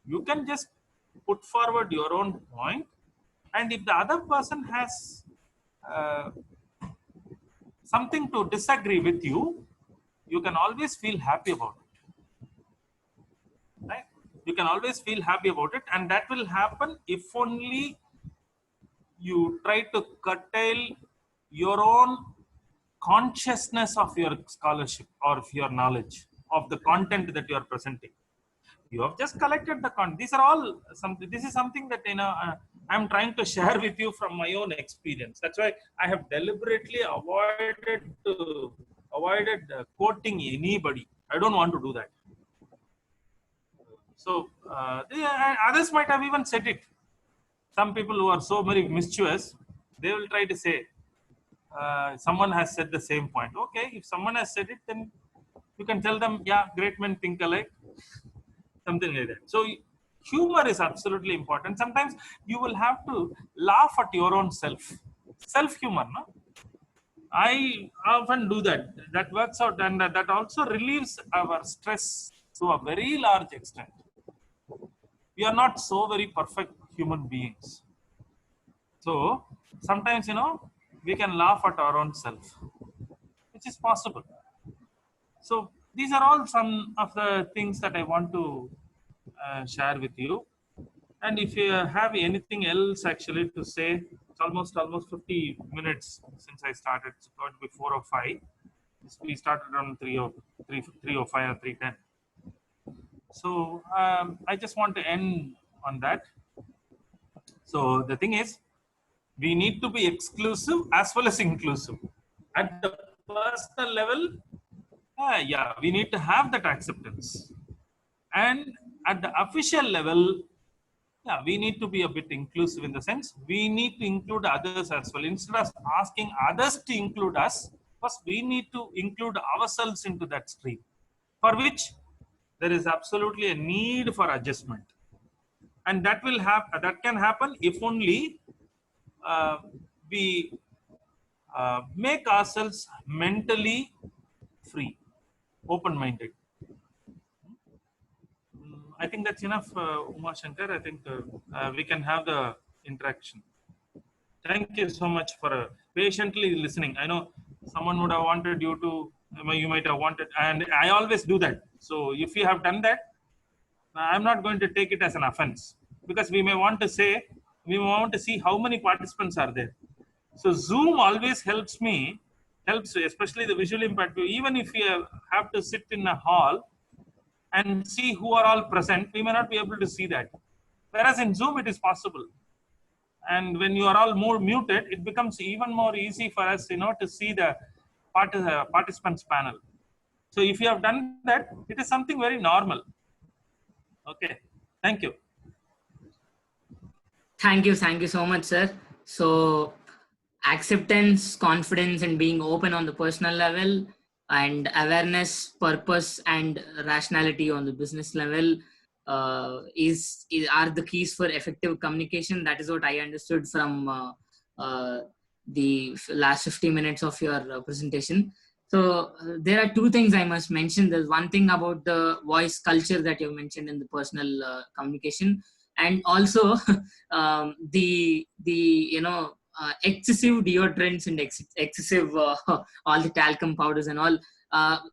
[SPEAKER 3] You can just put forward your own point. And if the other person has something to disagree with you, you can always feel happy about it. Right? You can always feel happy about it. And that will happen if only you try to curtail your own consciousness of your scholarship or of your knowledge of the content that you are presenting. You have just collected the content. These are all something. This is something that I'm trying to share with you from my own experience. That's why I have deliberately avoided quoting anybody. I don't want to do that. So others might have even said it. Some people who are so very mischievous, they will try to say, someone has said the same point. Okay, if someone has said it, then you can tell them, yeah, great men think alike, something like that. So humor is absolutely important. Sometimes you will have to laugh at your own self. Self-humor, no? I often do that. That works out, and that also relieves our stress to a very large extent. We are not so very perfect human beings. So sometimes, we can laugh at our own self, which is possible. So these are all some of the things that I want to share with you. And if you have anything else actually to say, it's almost 50 minutes since I started. It's going to be 4:05. We started on 3:05 or 3:10. So I just want to end on that. So the thing is, we need to be exclusive as well as inclusive. At the personal level, we need to have that acceptance. And at the official level, we need to be a bit inclusive in the sense we need to include others as well. Instead of asking others to include us, first we need to include ourselves into that stream, for which there is absolutely a need for adjustment. And that can happen if only we make ourselves mentally free, open-minded. I think that's enough, Uma Shankar. I think we can have the interaction. Thank you so much for patiently listening. I know someone would have wanted you to, you might have wanted, and I always do that. So if you have done that, I'm not going to take it as an offense, because we may want to see how many participants are there. So Zoom always helps, especially the visually impaired people. Even if you have to sit in a hall and see who are all present, we may not be able to see that. Whereas in Zoom, it is possible. And when you are all more muted, it becomes even more easy for us, to see the participants panel. So if you have done that, it is something very normal. Okay, thank you.
[SPEAKER 1] Thank you so much, sir. So acceptance, confidence, and being open on the personal level, and awareness, purpose, and rationality on the business level are the keys for effective communication. That is what I understood from the last 50 minutes of your presentation. So there are two things I must mention. There's one thing about the voice culture that you mentioned in the personal communication, and also the excessive deodorants and excessive all the talcum powders and all.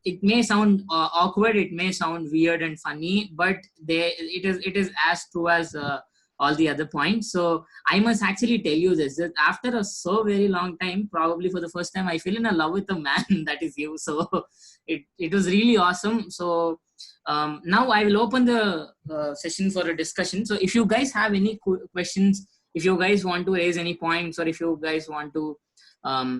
[SPEAKER 1] It may sound awkward, it may sound weird and funny, but it is as true as all the other points. So I must actually tell you this, that after a so very long time, probably for the first time, I fell in love with a man that is you. So it was really awesome. So now I will open the session for a discussion. So if you guys have any questions, if you guys want to raise any points, or if you guys want to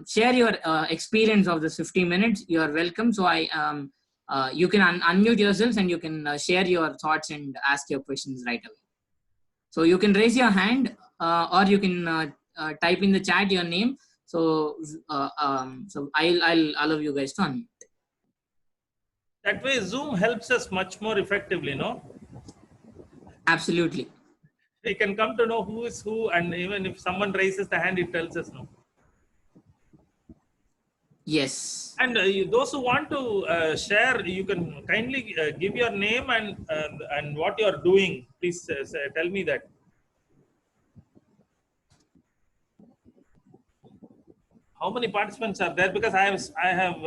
[SPEAKER 1] share your experience of this 50 minutes, you are welcome. So you can unmute yourselves and you can share your thoughts and ask your questions right away. So you can raise your hand or you can type in the chat your name. So so I'll allow you guys to unmute.
[SPEAKER 3] That way, Zoom helps us much more effectively, no?
[SPEAKER 1] Absolutely.
[SPEAKER 3] We can come to know who is who, and even if someone raises the hand, it tells us no.
[SPEAKER 1] Yes.
[SPEAKER 3] And those who want to share, you can kindly give your name and what you are doing. Please tell me that. How many participants are there? Because I have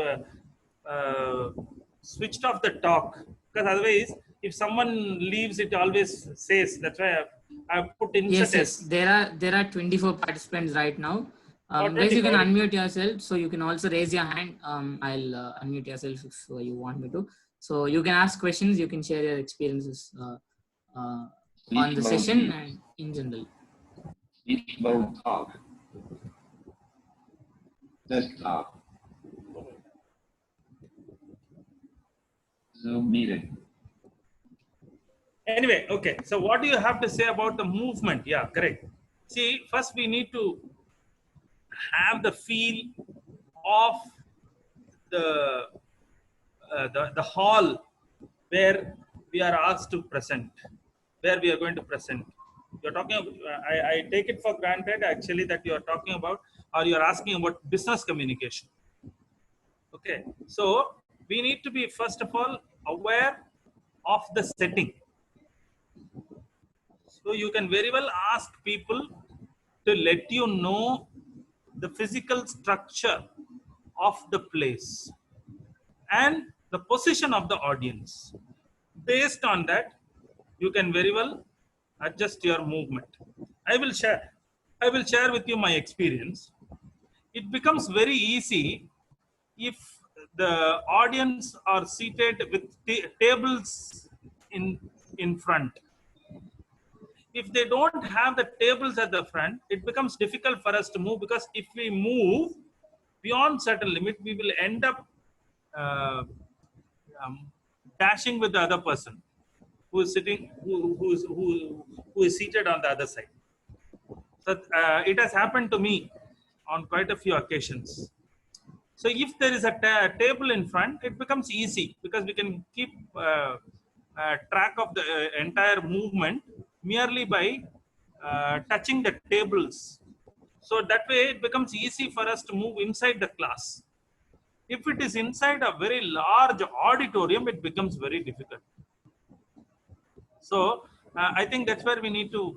[SPEAKER 3] switched off the talk. Because otherwise, if someone leaves, it always says. That's why I've put insert
[SPEAKER 1] Yes. There are 24 participants right now. Guys, you can
[SPEAKER 3] 24.
[SPEAKER 1] unmute yourself. So you can also raise your hand. I'll unmute yourself if you want me to. So you can ask questions. You can share your experiences on the session and in general.
[SPEAKER 2] Speech mode talk. Desktop. Zoom meeting.
[SPEAKER 3] Anyway, okay. So what do you have to say about the movement? Yeah, correct. See, first we need to have the feel of the the hall where we are asked to present, where we are going to present. You're talking. I take it for granted actually that you are talking about, or you are asking about business communication. Okay, so we need to be first of all aware of the setting. So you can very well ask people to let you know the physical structure of the place and the position of the audience. Based on that, you can very well adjust your movement. I will share with you my experience. It becomes very easy if the audience are seated with tables in front. If they don't have the tables at the front, it becomes difficult for us to move, because if we move beyond certain limit, we will end up dashing with the other person who is sitting, who is seated on the other side. So it has happened to me on quite a few occasions. So if there is a table in front, it becomes easy, because we can keep track of the entire movement merely by touching the tables. So that way it becomes easy for us to move inside the class. If it is inside a very large auditorium, it becomes very difficult. So I think that's where we need to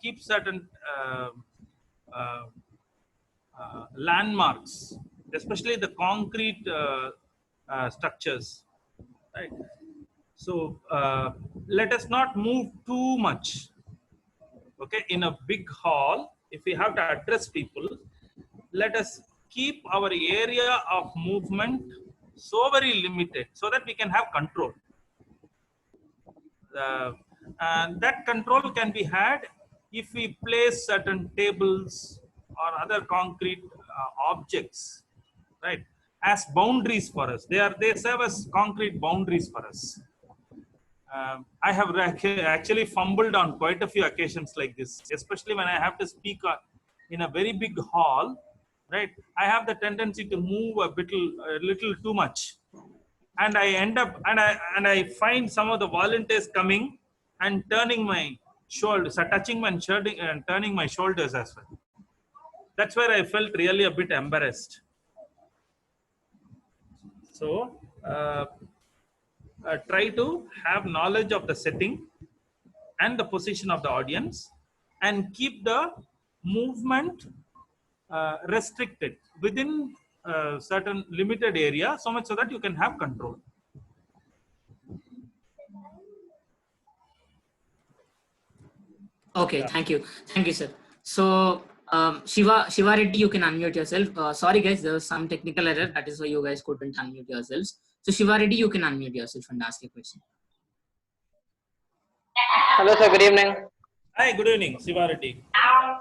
[SPEAKER 3] keep certain landmarks, especially the concrete structures, right? So let us not move too much. Okay, in a big hall, if we have to address people, let us keep our area of movement so very limited, so that we can have control. And that control can be had if we place certain tables or other concrete objects, right, as boundaries for us. They serve as concrete boundaries for us. I have actually fumbled on quite a few occasions like this, especially when I have to speak in a very big hall, right? I have the tendency to move a little too much, and I end up and I find some of the volunteers coming and turning my shoulders, touching my shoulder and turning my shoulders as well. That's where I felt really a bit embarrassed. So try to have knowledge of the setting and the position of the audience, and keep the movement restricted within certain limited area, so much so that you can have control.
[SPEAKER 1] Okay, thank you, sir. So Shiva Reddy, you can unmute yourself. Sorry guys, there was some technical error, that is why you guys couldn't unmute yourselves. So Shiva Reddy, you can unmute yourself and ask a question.
[SPEAKER 4] Hello sir, good evening.
[SPEAKER 3] Hi, good evening, Shiva Reddy.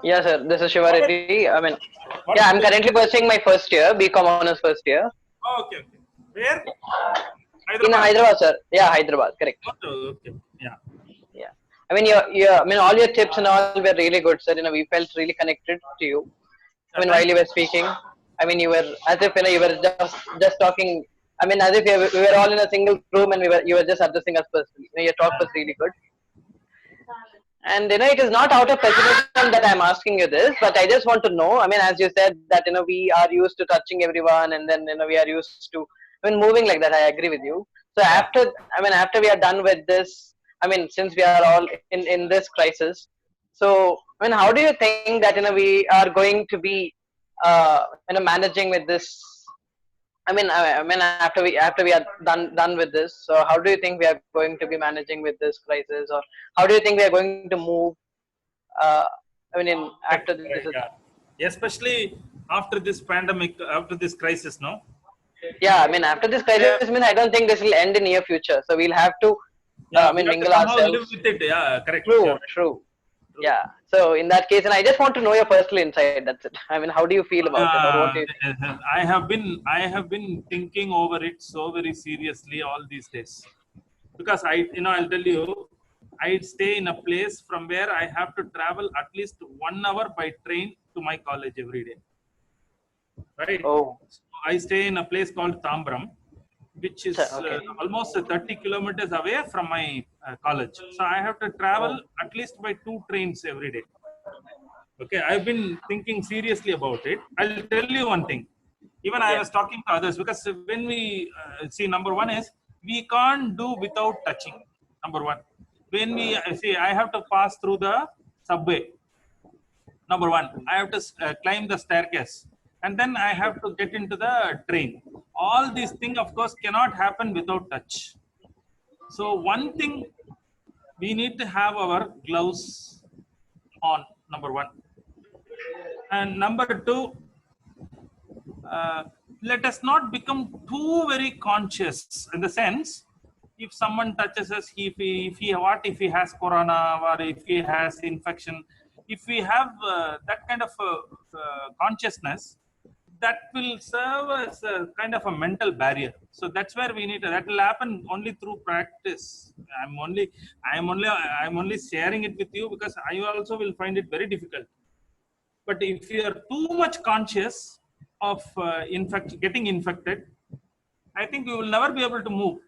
[SPEAKER 4] Yeah sir, this is Shiva Reddy. I'm currently pursuing my first year, BCom honors first year.
[SPEAKER 3] Oh, okay. Where?
[SPEAKER 4] In Hyderabad sir. Yeah, Hyderabad, correct.
[SPEAKER 3] Okay. Yeah.
[SPEAKER 4] All your tips and all were really good, sir. We felt really connected to you. I mean, while you were speaking, I mean, you were as if you were just talking. I mean, as if we were all in a single room and you were just addressing us personally. Your talk was really good. And it is not out of pessimism that I'm asking you this, but I just want to know. I mean, as you said that we are used to touching everyone, and then we are used to moving like that. I agree with you. So after we are done with this, I mean, since we are all in this crisis, so I mean, how do you think that we are going to be managing with this? I mean, after we are done with this, so how do you think we are going to be managing with this crisis, or how do you think we are going to move? Uh, I mean, after this,
[SPEAKER 3] Yeah. Especially after this pandemic, after this crisis, no?
[SPEAKER 4] yeah. I mean, after this crisis, I mean, I don't think this will end in near future. So we'll have to,
[SPEAKER 3] Yeah,
[SPEAKER 4] I mean,
[SPEAKER 3] we have to
[SPEAKER 4] mingle
[SPEAKER 3] somehow live
[SPEAKER 4] ourselves.
[SPEAKER 3] with it. Yeah, correct.
[SPEAKER 4] True,
[SPEAKER 3] You're right.
[SPEAKER 4] true. Yeah. So in that case, and I just want to know your personal insight. That's it. I mean, how do you feel about it, or what do you?
[SPEAKER 3] I have been thinking over it so very seriously all these days, because I'll tell you, I stay in a place from where I have to travel at least 1 hour by train to my college every day. Right.
[SPEAKER 4] Oh.
[SPEAKER 3] So I stay in a place called Tambram, which is
[SPEAKER 4] Okay.
[SPEAKER 3] almost 30 kilometers away from my college. So I have to travel at least by 2 trains every day. Okay, I've been thinking seriously about it. I'll tell you one thing. Even I was talking to others, because when we see, number one is we can't do without touching. Number one, when we see, I have to pass through the subway. Number one, I have to climb the staircase, and then I have to get into the train. All these things, of course, cannot happen without touch. So one thing, we need to have our gloves on. Number one. And number two, let us not become too very conscious, in the sense, if someone touches us, if he has corona, or if he has infection, if we have that kind of consciousness, that will serve as a kind of a mental barrier. So that's where we need that will happen only through practice. I'm only sharing it with you because I also will find it very difficult. But if you are too much conscious of getting infected, I think we will never be able to move.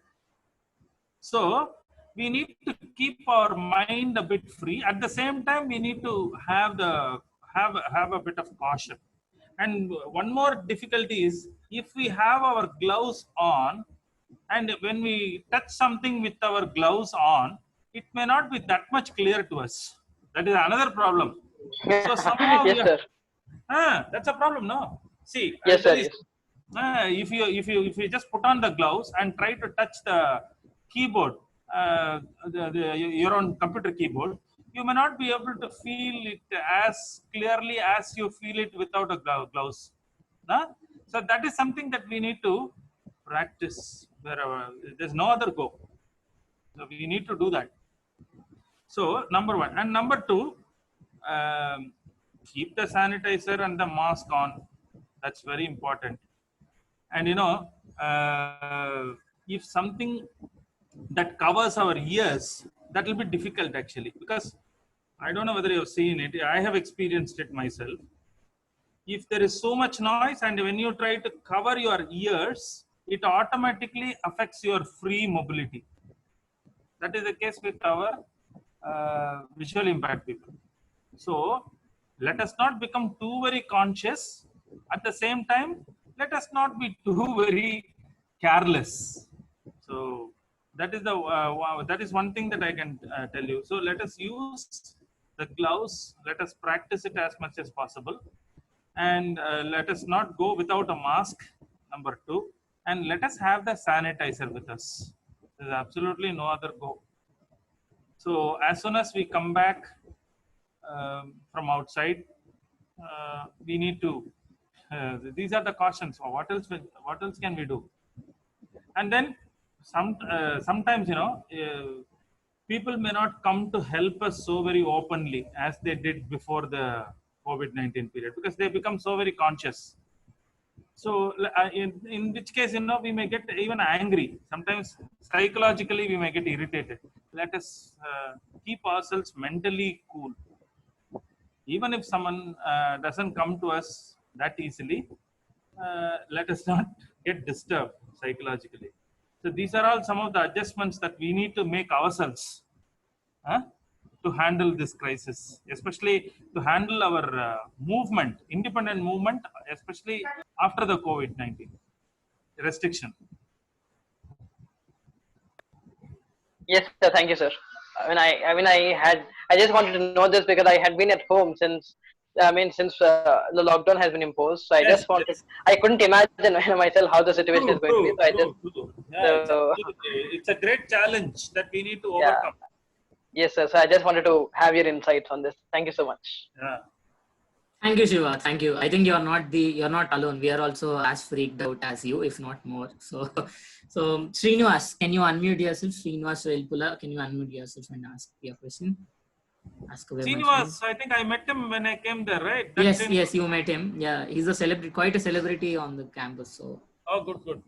[SPEAKER 3] So we need to keep our mind a bit free. At the same time, we need to have a bit of caution. And one more difficulty is, if we have our gloves on, and when we touch something with our gloves on, it may not be that much clear to us. That is another problem. So somehow
[SPEAKER 4] Yes, sir.
[SPEAKER 3] that's a problem, no? See,
[SPEAKER 4] Yes, sir. Yes.
[SPEAKER 3] if you just put on the gloves and try to touch the keyboard, your own computer keyboard, you may not be able to feel it as clearly as you feel it without a gloves. No? So that is something that we need to practice wherever. There's no other go. So we need to do that. So number one. And number two, keep the sanitizer and the mask on. That's very important. And if something that covers our ears, that will be difficult actually, because I don't know whether you have seen it. I have experienced it myself. If there is so much noise, and when you try to cover your ears, it automatically affects your free mobility. That is the case with our visual impaired people. So let us not become too very conscious. At the same time, let us not be too very careless. So that is one thing that I can tell you. So let us use the gloves. Let us practice it as much as possible, and let us not go without a mask. Number two, and let us have the sanitizer with us. There's absolutely no other go. So as soon as we come back from outside, we need to. These are the cautions. What else can we do? And then sometimes people may not come to help us so very openly as they did before the COVID-19 period, because they become so very conscious. So in which case, we may get even angry. Sometimes psychologically we may get irritated. Let us keep ourselves mentally cool. Even if someone doesn't come to us that easily. Let us not get disturbed psychologically. So these are all some of the adjustments that we need to make ourselves to handle this crisis, especially to handle our movement, independent movement, especially after the COVID-19 restriction.
[SPEAKER 4] Yes, sir. Thank you, sir. I just wanted to know this because I had been at home since, since the lockdown has been imposed. So I
[SPEAKER 3] Yes,
[SPEAKER 4] just wanted,
[SPEAKER 3] yes.
[SPEAKER 4] I couldn't imagine myself how the situation is going to be. So I just,
[SPEAKER 3] True. Yeah,
[SPEAKER 4] so
[SPEAKER 3] it's a great challenge that we need to
[SPEAKER 4] yeah,
[SPEAKER 3] overcome.
[SPEAKER 4] yes, sir. So I just wanted to have your insights on this. Thank you so much.
[SPEAKER 3] Yeah.
[SPEAKER 1] Thank you, Shiva. Thank you. I think you're not alone. We are also as freaked out as you, if not more. So, Srinivas, can you unmute yourself? Srinivas Velpula, can you unmute yourself and ask your question? Ask away, my friend.
[SPEAKER 3] Srinivas, I think I met him when I came there, right?
[SPEAKER 1] Yes, you met him. Yeah, he's a celebrity, quite a celebrity on the campus. So,
[SPEAKER 3] Oh, good.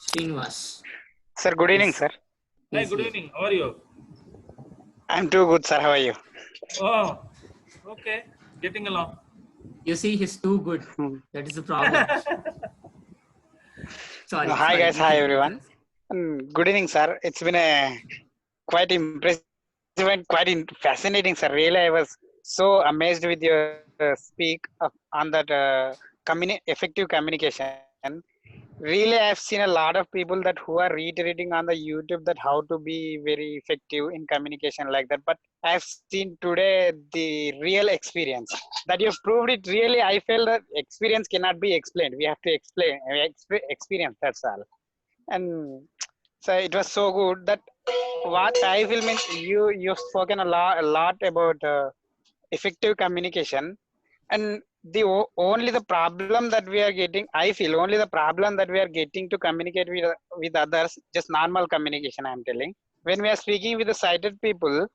[SPEAKER 1] Srinivas.
[SPEAKER 5] Sir, good evening, sir.
[SPEAKER 3] Hi,
[SPEAKER 1] Yes,
[SPEAKER 3] good
[SPEAKER 1] yes.
[SPEAKER 3] evening. How are you?
[SPEAKER 5] I'm too good, sir. How are you?
[SPEAKER 3] Oh, okay. Getting along.
[SPEAKER 1] You see, he's too good. That is the problem. Sorry.
[SPEAKER 5] Hi,
[SPEAKER 1] sorry.
[SPEAKER 5] guys. Hi, everyone. Good evening, sir. It's been a quite impressive and quite fascinating, sir. Really, I was so amazed with your speak on that effective communication. Really, I've seen a lot of people that who are reiterating on the YouTube that how to be very effective in communication like that. But I've seen today the real experience that you've proved it. Really, I feel that experience cannot be explained. We have to explain experience. That's all. And so it was so good that what I feel means you've spoken a lot about effective communication, and only the problem that we are getting, I feel only the problem that we are getting to communicate with others, just normal communication, I'm telling, when we are speaking with the sighted people,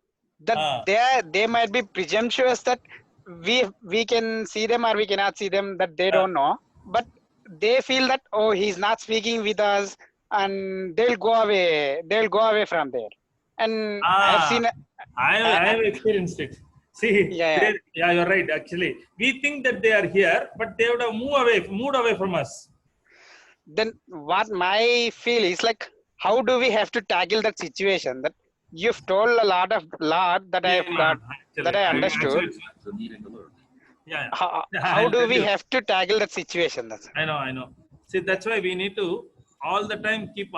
[SPEAKER 5] that they might be presumptuous that we can see them or we cannot see them, that they don't know, but they feel that, oh, he's not speaking with us, and they'll go away from there. And I've seen
[SPEAKER 3] I have experienced it. See,
[SPEAKER 5] Yeah.
[SPEAKER 3] you're right. Actually, we think that they are here, but they would have moved away from us.
[SPEAKER 5] Then what my feel is like, how do we have to tackle that situation? That you've told a lot that I've got, that I understood.
[SPEAKER 3] Yeah.
[SPEAKER 5] How do we have to tackle that situation?
[SPEAKER 3] I know. See, that's why we need to all the time keep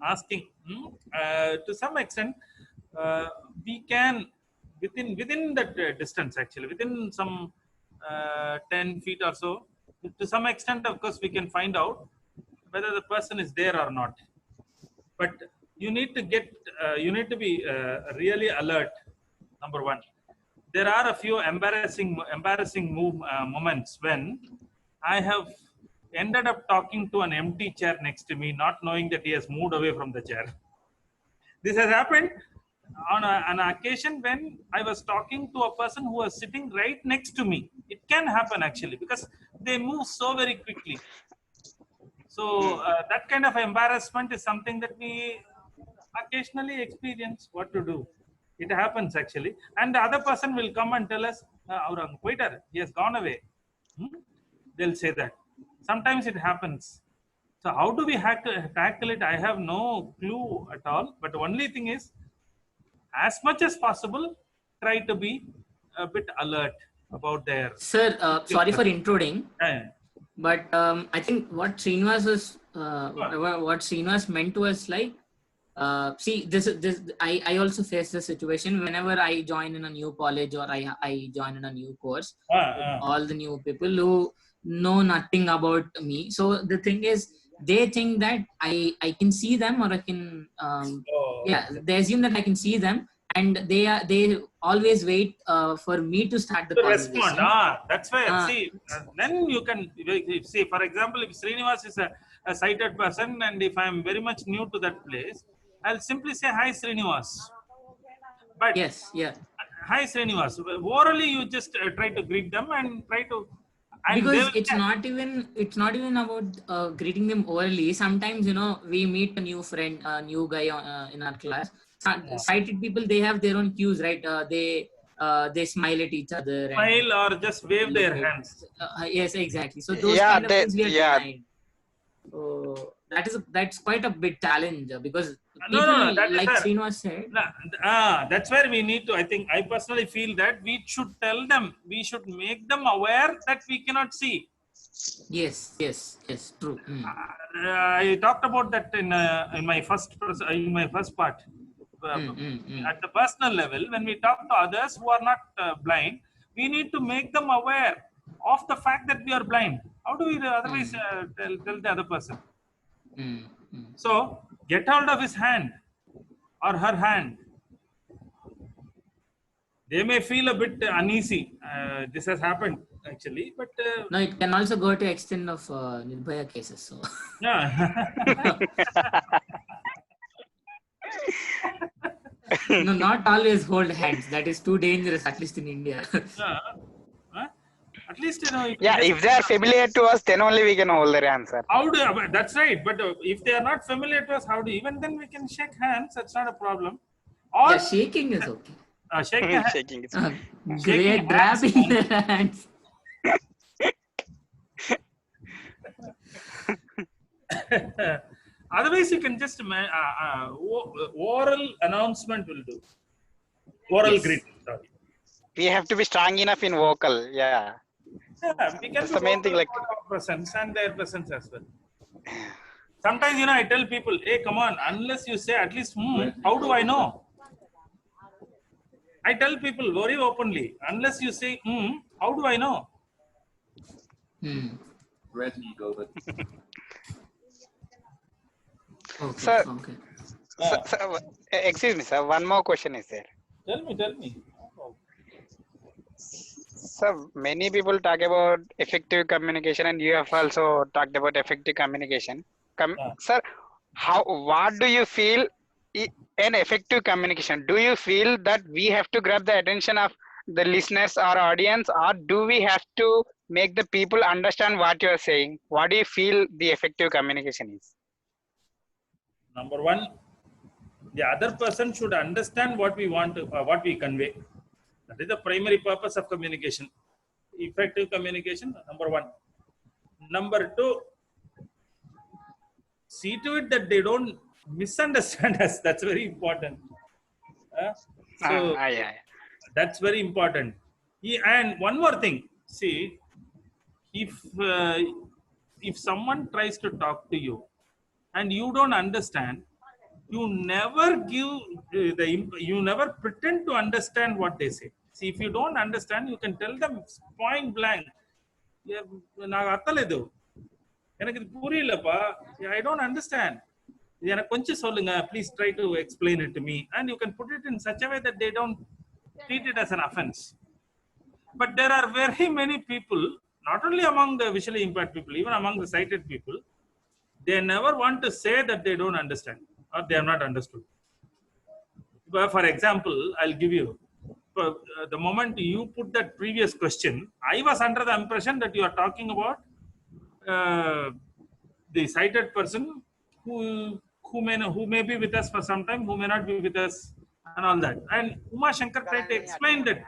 [SPEAKER 3] asking. To some extent, we can within that distance, actually, within some 10 feet or so. To some extent, of course, we can find out whether the person is there or not. But you need to be really alert. Number one, there are a few embarrassing moments when I have ended up talking to an empty chair next to me, not knowing that he has moved away from the chair. This has happened on an occasion when I was talking to a person who was sitting right next to me. It can happen, actually, because they move so very quickly. So that kind of embarrassment is something that we occasionally experience. What to do? It happens, actually. And the other person will come and tell us, waiter, he has gone away. They'll say that. Sometimes it happens. So how do we tackle it? I have no clue at all. But the only thing is, as much as possible, try to be a bit alert about their...
[SPEAKER 1] Sir, sorry for intruding.
[SPEAKER 3] Yeah.
[SPEAKER 1] But I think what Srinivas meant was like, see, this I also face this situation whenever I join in a new college or I join in a new course. All the new people who know nothing about me. So the thing is, they think that I can see them, or I can they assume that I can see them, and they always wait for me to start the conversation.
[SPEAKER 3] Respond. That's why. See, then you can see. For example, if Srinivas is a sighted person, and if I am very much new to that place, I'll simply say, "Hi, Srinivas." But
[SPEAKER 1] yes, yeah.
[SPEAKER 3] Hi, Srinivas. Orally, you just try to greet them and try to.
[SPEAKER 1] Because it's not even about greeting them orally. Sometimes, we meet a new friend, a new guy in our class. Sighted people, they have their own cues, right? They they smile at each other.
[SPEAKER 3] Smile or just wave their
[SPEAKER 1] look at-
[SPEAKER 3] hands.
[SPEAKER 1] Yes, exactly. So those
[SPEAKER 5] Yeah,
[SPEAKER 1] kind of things we are
[SPEAKER 5] yeah.
[SPEAKER 1] denied. So that's quite a big challenge because
[SPEAKER 3] No,
[SPEAKER 1] people
[SPEAKER 3] that is
[SPEAKER 1] like
[SPEAKER 3] fair.
[SPEAKER 1] Srinivas said.
[SPEAKER 3] That's where we need to. I personally feel that we should tell them. We should make them aware that we cannot see.
[SPEAKER 1] Yes, true.
[SPEAKER 3] I talked about that in my first part. At the personal level, when we talk to others who are not blind, we need to make them aware of the fact that we are blind. How do we otherwise tell the other person? So get hold of his hand or her hand. They may feel a bit uneasy. This has happened actually, but
[SPEAKER 1] No, it can also go to extent of Nirbhaya cases. So
[SPEAKER 3] yeah.
[SPEAKER 1] no, not always hold hands. That is too dangerous, at least in India.
[SPEAKER 3] At least you know.
[SPEAKER 5] Yeah, if they are familiar to us, then only we can hold their hands, sir.
[SPEAKER 3] How do? That's right. But if they are not familiar to us, how do? Even then, we can shake hands. That's not a problem. Or
[SPEAKER 1] Yeah, shaking is okay.
[SPEAKER 3] shake the hand.
[SPEAKER 5] Shaking is
[SPEAKER 1] Great grabbing their hands.
[SPEAKER 3] Otherwise, you can just oral announcement will do. Oral greeting. Sorry.
[SPEAKER 5] we have to be strong enough in vocal. Yeah.
[SPEAKER 3] Yeah, we can
[SPEAKER 5] That's
[SPEAKER 3] do
[SPEAKER 5] the main thing, like-
[SPEAKER 3] our presence and their presence as well. Sometimes, you know, I tell people, hey, come on, unless you say at least, how do I know? I tell people very openly, unless you say, how do I know?
[SPEAKER 2] Red Eagle, but
[SPEAKER 1] Okay.
[SPEAKER 5] Sir,
[SPEAKER 1] Okay.
[SPEAKER 5] Sir, excuse me, sir. One more question is there.
[SPEAKER 3] Tell me.
[SPEAKER 5] So many people talk about effective communication, and you have also talked about effective communication. Sir, what do you feel an effective communication? Do you feel that we have to grab the attention of the listeners or audience, or do we have to make the people understand what you are saying? What do you feel the effective communication is?
[SPEAKER 3] Number one, the other person should understand what we want to, what we convey. That is the primary purpose of communication. Effective communication, number one. Number two, see to it that they don't misunderstand us. That's very important.
[SPEAKER 5] Yeah.
[SPEAKER 3] That's very important. And one more thing, see, if someone tries to talk to you and you don't understand, you never you never pretend to understand what they say. See, if you don't understand, you can tell them point blank, நான் அர்த்தம் எனக்கு இது புரியலப்பா, I don't understand. எனக்கு கொஞ்சம் சொல்லுங்க, please try to explain it to me. And you can put it in such a way that they don't treat it as an offense. But there are very many people, not only among the visually impaired people, even among the sighted people, they never want to say that they don't understand or they have not understood. But for example, I'll give you, the moment you put that previous question, I was under the impression that you are talking about the sighted person who may be with us for some time, who may not be with us, and all that. And Uma Shankar tried to explain that.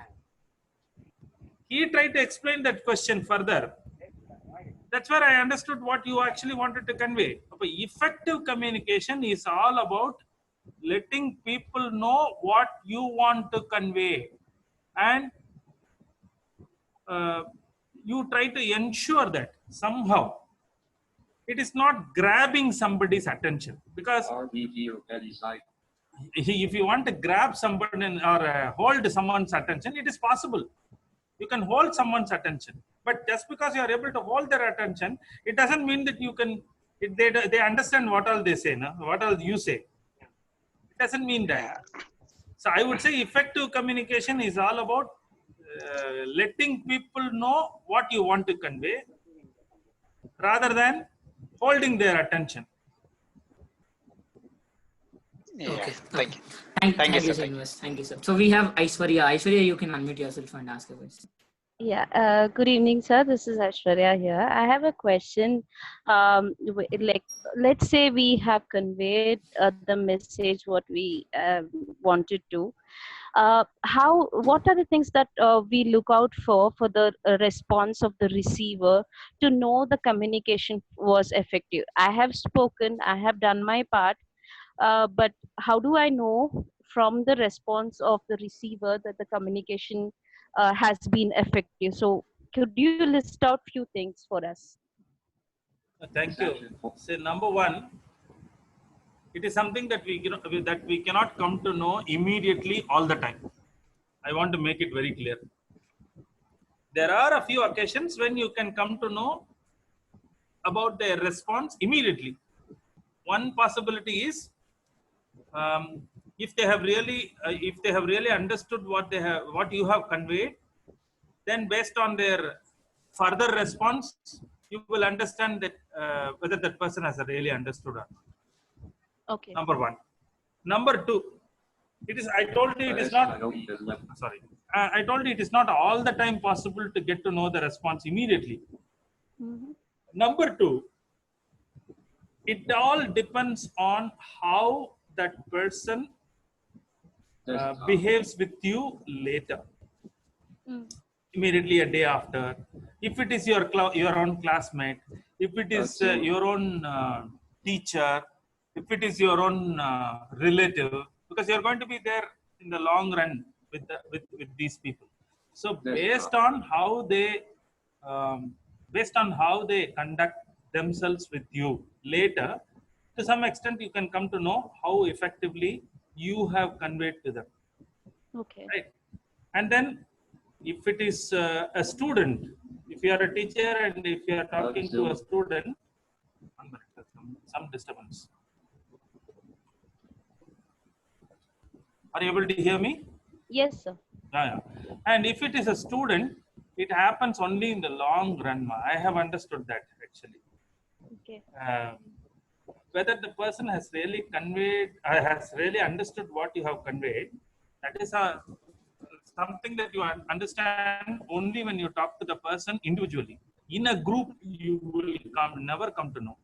[SPEAKER 3] He tried to explain that question further. That's where I understood what you actually wanted to convey. Effective communication is all about letting people know what you want to convey, and you try to ensure that somehow it is not grabbing somebody's attention, because
[SPEAKER 2] RBG or petty side.
[SPEAKER 3] if you want to grab somebody or hold someone's attention, it is possible. You can hold someone's attention, but just because you are able to hold their attention, it doesn't mean that you can. They understand what all they say, no? What all you say. It doesn't mean that. So I would say effective communication is all about letting people know what you want to convey, rather than holding their attention.
[SPEAKER 5] Yeah.
[SPEAKER 1] Okay.
[SPEAKER 5] Thank you.
[SPEAKER 1] Thank you,
[SPEAKER 5] sir.
[SPEAKER 1] Srinivas. Thank you, sir. So we have Aishwarya. Aishwarya, you can unmute yourself and ask a question.
[SPEAKER 6] Yeah, good evening, sir. This is Aishwarya here. I have a question. Like, let's say we have conveyed the message what we wanted to, what are the things that we look out for the response of the receiver to know the communication was effective? I have spoken, I have done my part, but how do I know from the response of the receiver that the communication has been effective? So could you list out few things for us?
[SPEAKER 3] Thank you. So number one, it is something that we cannot come to know immediately all the time. I want to make it very clear. There are a few occasions when you can come to know about their response immediately. One possibility is if they have really understood what you have conveyed, then based on their further response, you will understand that whether that person has really understood or not.
[SPEAKER 6] Okay.
[SPEAKER 3] Number one. Number two, I told you it is not. Sorry, I told you it is not all the time possible to get to know the response immediately.
[SPEAKER 6] Mm-hmm.
[SPEAKER 3] Number two, it all depends on how that person behaves with you later.
[SPEAKER 6] Mm.
[SPEAKER 3] Immediately a day after, if it is your own classmate, if it is your own teacher, if it is your own relative, because you're going to be there in the long run with these people. So based on how they conduct themselves with you later, to some extent you can come to know how effectively you have conveyed to them.
[SPEAKER 6] Okay.
[SPEAKER 3] Right? And then if it is a student, if you are a teacher and if you are talking to a student, some disturbance. Are you able to hear me?
[SPEAKER 6] Yes, sir.
[SPEAKER 3] Yeah. And if it is a student, it happens only in the long run. I have understood that actually.
[SPEAKER 6] Okay.
[SPEAKER 3] Whether the person has really conveyed, has really understood what you have conveyed, that is something that you understand only when you talk to the person individually. In a group, you will never come to know.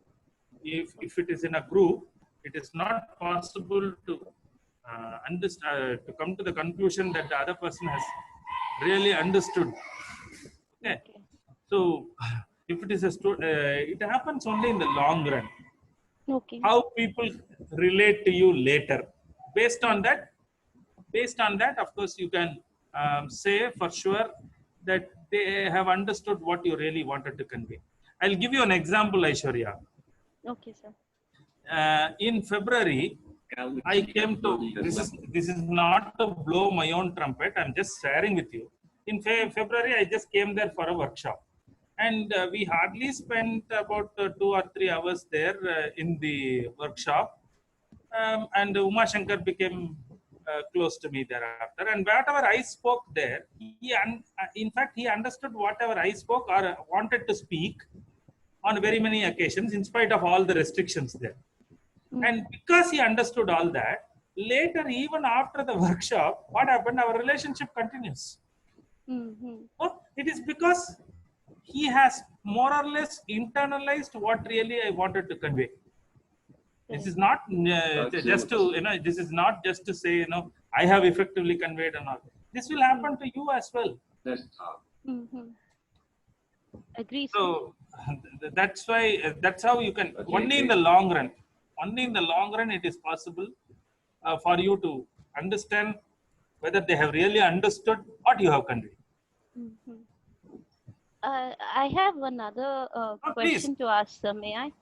[SPEAKER 3] If it is in a group, it is not possible to to come to the conclusion that the other person has really understood. Okay. So if it is it happens only in the long run.
[SPEAKER 6] Okay.
[SPEAKER 3] How people relate to you later. Based on that, of course, you can say for sure that they have understood what you really wanted to convey. I'll give you an example, Aishwarya.
[SPEAKER 6] Okay, sir.
[SPEAKER 3] In February, I came to, this is not to blow my own trumpet, I'm just sharing with you. In February, I just came there for a workshop. And we hardly spent about 2 or 3 hours there in the workshop. And Uma Shankar became close to me thereafter. And whatever I spoke there, in fact, he understood whatever I spoke or wanted to speak on very many occasions, in spite of all the restrictions there. And because he understood all that, later, even after the workshop, what happened? Our relationship continues.
[SPEAKER 6] Mm-hmm.
[SPEAKER 3] Well, it is because he has more or less internalized what really I wanted to convey. This is not just to, this is not just to say, I have effectively conveyed or not. This will happen to you as well.
[SPEAKER 6] Mm-hmm. Agree.
[SPEAKER 3] So that's why, that's how you can, only in the long run, it is possible for you to understand whether they have really understood what you have conveyed.
[SPEAKER 6] Mm-hmm. I have another question to ask, sir. May I?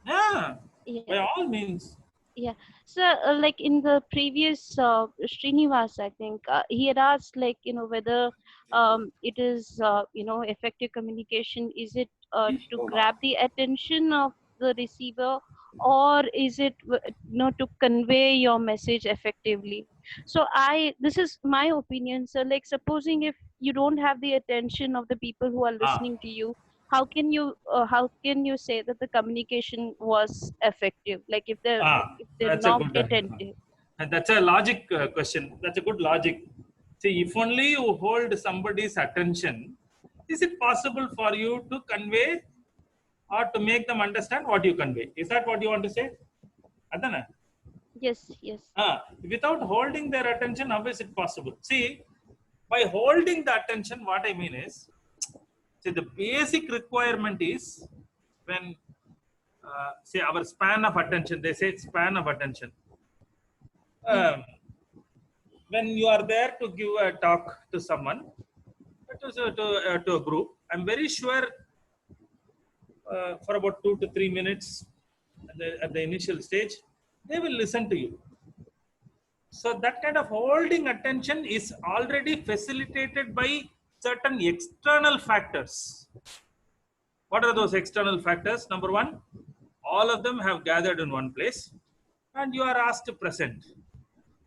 [SPEAKER 3] Yeah,
[SPEAKER 6] Yeah.
[SPEAKER 3] by all means.
[SPEAKER 6] Yeah. So, like in the previous Srinivas, I think he had asked, like, whether it is, effective communication. Is it to grab the attention of the receiver, or is it, to convey your message effectively? So, this is my opinion. So, like, supposing if you don't have the attention of the people who are listening to you, how can you say that the communication was effective? Like if they're
[SPEAKER 3] That's
[SPEAKER 6] not
[SPEAKER 3] a good,
[SPEAKER 6] attentive.
[SPEAKER 3] and that's a logic question. That's a good logic. See, if only you hold somebody's attention, is it possible for you to convey or to make them understand what you convey? Is that what you want to say, Adana?
[SPEAKER 6] Yes.
[SPEAKER 3] Without holding their attention, how is it possible? See, by holding the attention, what I mean is, see, the basic requirement is when, say, our span of attention, they say span of attention. When you are there to give a talk to someone, to a group, I'm very sure for about 2 to 3 minutes at the initial stage, they will listen to you. So that kind of holding attention is already facilitated by certain external factors. What are those external factors? Number one, all of them have gathered in one place and you are asked to present.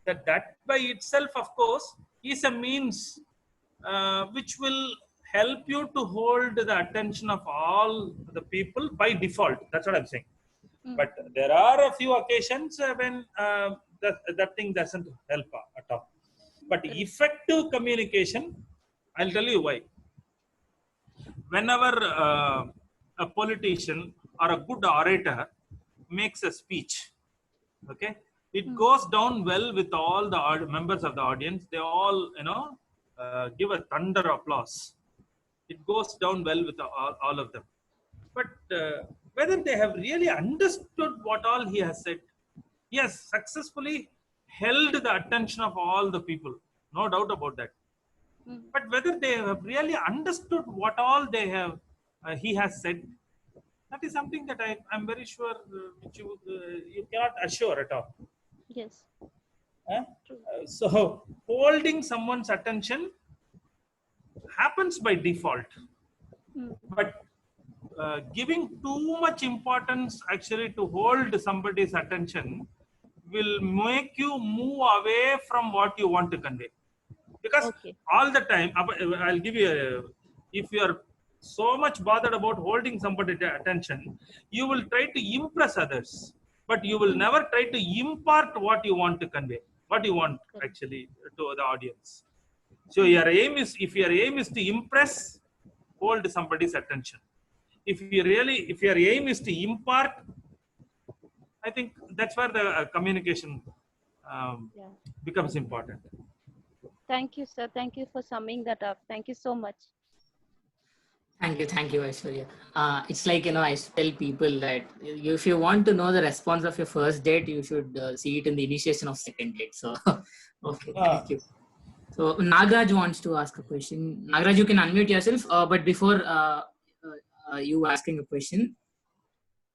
[SPEAKER 3] That by itself, of course, is a means which will help you to hold the attention of all the people by default. That's what I'm saying. But there are a few occasions when that thing doesn't help at all. But effective communication, I'll tell you why. Whenever a politician or a good orator makes a speech, okay, it goes down well with all the members of the audience. They all, give a thunder applause. It goes down well with all of them. But whether they have really understood what all he has said, he has successfully held the attention of all the people. No doubt about that. But whether they have really understood what all they have, he has said, that is something that I'm very sure which you cannot assure at all.
[SPEAKER 6] Yes.
[SPEAKER 3] So holding someone's attention happens by default, but giving too much importance actually to hold somebody's attention will make you move away from what you want to convey. Because all the time, I'll give you if you are so much bothered about holding somebody's attention, you will try to impress others, but you will never try to impart what you want to convey, what you want actually to the audience. So your aim is, if your aim is to impress, hold somebody's attention. If your aim is to impart, I think that's where the communication becomes important.
[SPEAKER 6] Thank you, sir. Thank you for summing that up. Thank you so much.
[SPEAKER 1] Thank you, Aishwarya. It's like, I tell people that if you want to know the response of your first date, you should see it in the initiation of second date. So, okay, thank you. So, Nagraj wants to ask a question. Nagraj, you can unmute yourself, but before you asking a question,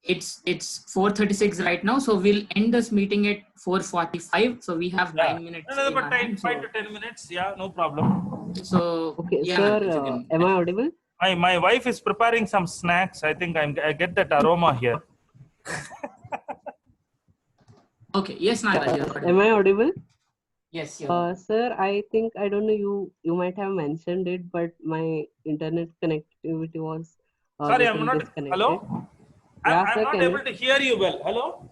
[SPEAKER 1] it's 4:36 right now, so we'll end this meeting at 4:45. So we have 9 minutes.
[SPEAKER 3] No, but 5 to 10 minutes. Yeah, no problem.
[SPEAKER 1] So
[SPEAKER 7] okay,
[SPEAKER 1] yeah,
[SPEAKER 7] sir, am I audible?
[SPEAKER 3] My wife is preparing some snacks. I think I get that aroma here.
[SPEAKER 1] Okay. Yes, Nagraj.
[SPEAKER 7] Am I audible?
[SPEAKER 1] Yes.
[SPEAKER 7] Sir, I think, I don't know, you might have mentioned it, but my internet connectivity was
[SPEAKER 3] sorry, I'm not. Hello.
[SPEAKER 7] Yeah,
[SPEAKER 3] I'm not able to hear you well. Hello.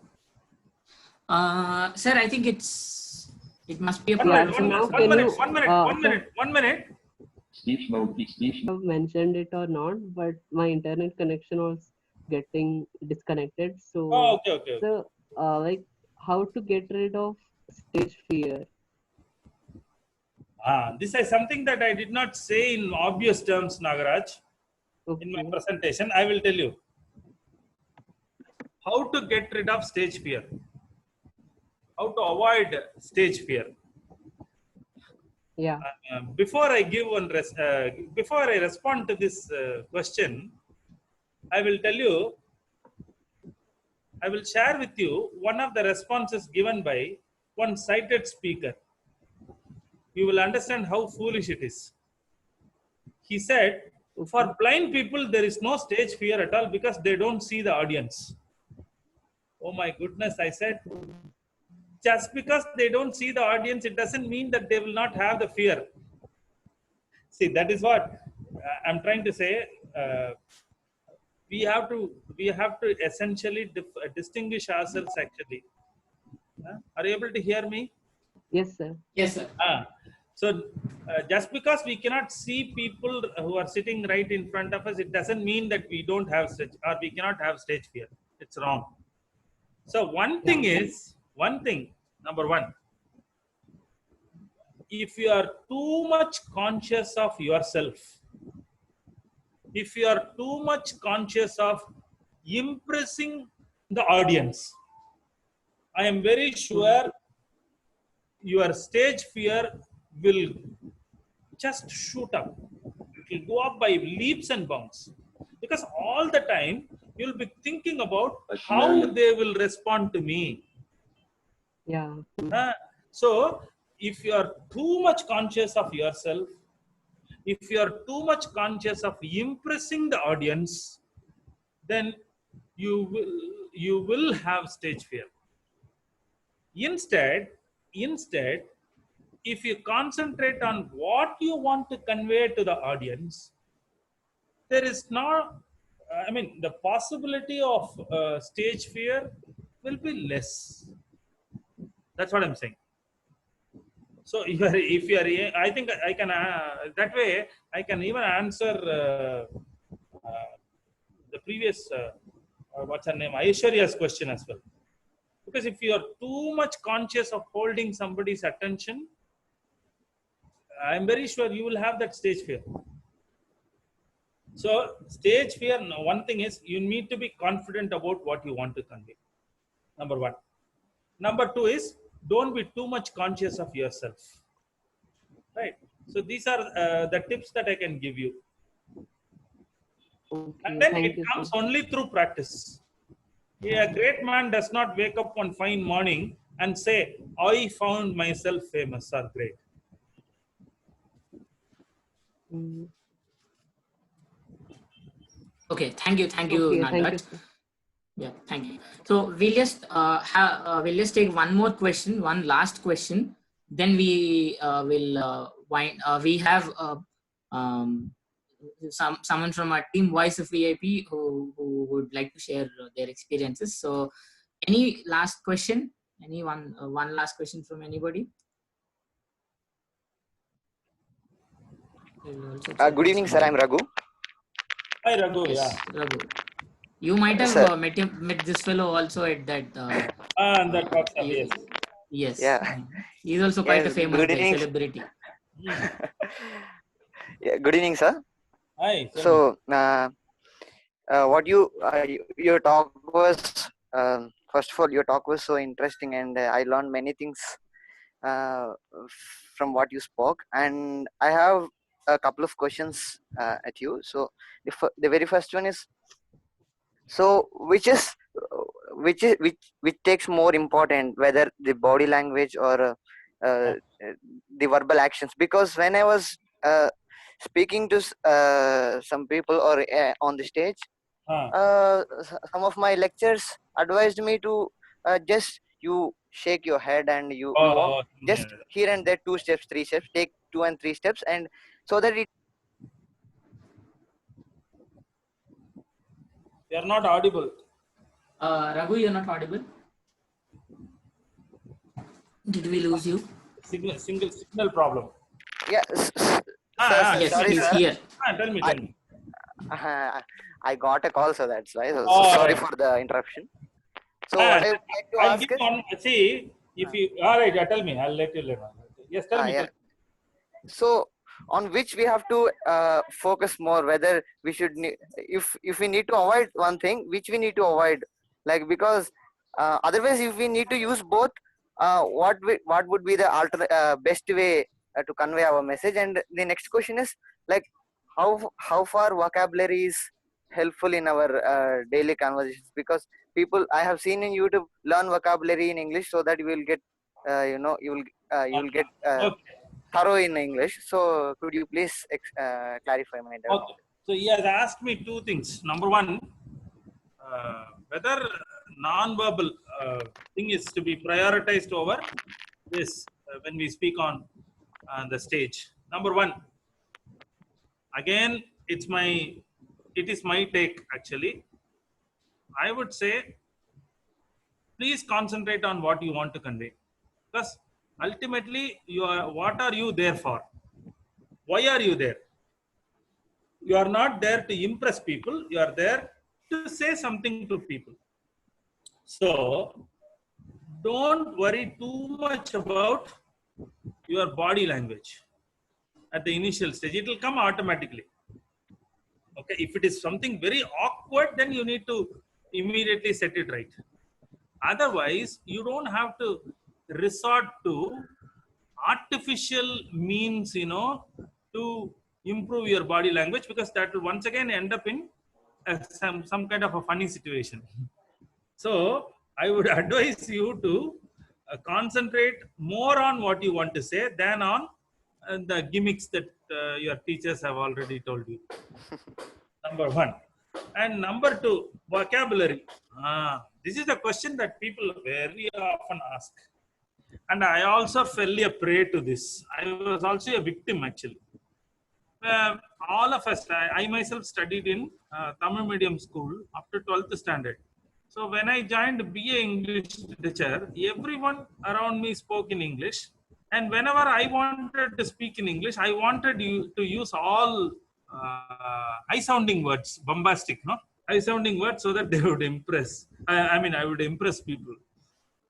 [SPEAKER 1] Sir, I think it must be a
[SPEAKER 3] One minute.
[SPEAKER 2] Speech mode, speech mode.
[SPEAKER 7] Have mentioned it or not, but my internet connection was getting disconnected. So,
[SPEAKER 3] Okay.
[SPEAKER 7] So, like, how to get rid of stage fear?
[SPEAKER 3] This is something that I did not say in obvious terms, Nagaraj.
[SPEAKER 7] Okay.
[SPEAKER 3] In my presentation, I will tell you how to get rid of stage fear, how to avoid stage fear.
[SPEAKER 7] Yeah.
[SPEAKER 3] Before I give before I respond to this question, I will tell you, I will share with you one of the responses given by one sighted speaker. You will understand how foolish it is. He said, for blind people, there is no stage fear at all because they don't see the audience. Oh my goodness, I said, just because they don't see the audience, it doesn't mean that they will not have the fear. See, that is what I'm trying to say. We have to essentially distinguish ourselves actually. Are you able to hear me?
[SPEAKER 7] Yes, sir.
[SPEAKER 1] Yes, sir.
[SPEAKER 3] So just because we cannot see people who are sitting right in front of us, it doesn't mean that we don't have we cannot have stage fear. It's wrong. So one thing, Number one, if you are too much conscious of yourself, if you are too much conscious of impressing the audience, I am very sure your stage fear will just shoot up. It will go up by leaps and bounds. Because all the time you'll be thinking about how they will respond to me.
[SPEAKER 7] Yeah.
[SPEAKER 3] So if you are too much conscious of yourself, if you are too much conscious of impressing the audience, then you will have stage fear. Instead, if you concentrate on what you want to convey to the audience, there is not, I mean, the possibility of stage fear will be less. That's what I'm saying. So if you are, I think I can, that way I can even answer the previous, what's her name, Aishwarya's question as well. Because if you are too much conscious of holding somebody's attention, I'm very sure you will have that stage fear. So stage fear, one thing is you need to be confident about what you want to convey. Number one. Number two is don't be too much conscious of yourself. Right. So these are the tips that I can give you.
[SPEAKER 7] Okay,
[SPEAKER 3] And then
[SPEAKER 7] thank
[SPEAKER 3] it
[SPEAKER 7] you,
[SPEAKER 3] comes
[SPEAKER 7] sir.
[SPEAKER 3] only through practice. A great man does not wake up one fine morning and say, I found myself famous or great.
[SPEAKER 7] Mm.
[SPEAKER 1] Okay, thank you,
[SPEAKER 7] Okay, thank you,
[SPEAKER 1] Nagraj.
[SPEAKER 7] sir.
[SPEAKER 1] Yeah, thank you. So we'll just take one more question, one last question. Then we will wind. We have someone from our team, Voice of VIP, who would like to share their experiences. So, any last question? Anyone? One last question from anybody? We'll also check
[SPEAKER 8] Good
[SPEAKER 1] with
[SPEAKER 8] evening, sir.
[SPEAKER 1] somebody.
[SPEAKER 8] I'm Raghu.
[SPEAKER 3] Hi, Raghu.
[SPEAKER 1] Yes,
[SPEAKER 3] Yeah.
[SPEAKER 1] Raghu. You might have
[SPEAKER 8] Sir.
[SPEAKER 1] met this fellow also at that.
[SPEAKER 3] And that works up, yes.
[SPEAKER 1] Yes.
[SPEAKER 8] Yeah.
[SPEAKER 1] He's also quite a
[SPEAKER 8] Yes,
[SPEAKER 1] famous
[SPEAKER 8] good
[SPEAKER 1] guy,
[SPEAKER 8] evening.
[SPEAKER 1] celebrity.
[SPEAKER 8] Yeah, good evening, sir.
[SPEAKER 3] Hi.
[SPEAKER 8] So, what your talk was, first of all, your talk was so interesting, and I learned many things from what you spoke. And I have a couple of questions at you. So, the very first one is, so which takes more important, whether the body language or the verbal actions? Because when I was speaking to some people or on the stage, some of my lecturers advised me to just you shake your head and you walk just here and there 2 steps, 3 steps, take 2 and 3 steps, and so that it.
[SPEAKER 3] You're not audible.
[SPEAKER 1] Raghu, you're not audible. Did we lose you?
[SPEAKER 3] Signal problem.
[SPEAKER 8] Yeah.
[SPEAKER 1] Yes,
[SPEAKER 8] sorry,
[SPEAKER 1] he's
[SPEAKER 8] sir.
[SPEAKER 1] here.
[SPEAKER 3] Tell me.
[SPEAKER 8] I got a call, so that's why. So sorry for the interruption. So what I would like to ask is,
[SPEAKER 3] see, if you all right, tell me. I'll let you learn. Yes, tell me.
[SPEAKER 8] yeah. So on which we have to focus more, whether we should if we need to avoid one thing, which we need to avoid, like, because otherwise if we need to use both, what would be the best way to convey our message? And the next question is, like, how far vocabulary is helpful in our daily conversations? Because people I have seen in YouTube learn vocabulary in English so that you will get you will get thorough in English. So could you please clarify my doubt?
[SPEAKER 3] Okay. So he has asked me two things. Number one, whether non-verbal thing is to be prioritized over this when we speak on the stage. Number one, again, it is my take actually. I would say, please concentrate on what you want to convey, because ultimately what are you there for? Why are you there? You are not there to impress people. You are there to say something to people. So don't worry too much about your body language at the initial stage. It will come automatically. Okay, if it is something very awkward, then you need to immediately set it right. Otherwise, you don't have to resort to artificial means, to improve your body language, because that will once again end up in some kind of a funny situation. So I would advise you to concentrate more on what you want to say than on the gimmicks that your teachers have already told you. Number one. And number two, vocabulary. This is the question that people very often ask. And I also fell a prey to this. I was also a victim, actually. All of us, I myself studied in Tamil medium school up to 12th standard. So when I joined BA English literature, everyone around me spoke in English. And whenever I wanted to speak in English, I wanted you to use all high-sounding words, bombastic, no? High-sounding words so that they would impress. I would impress people.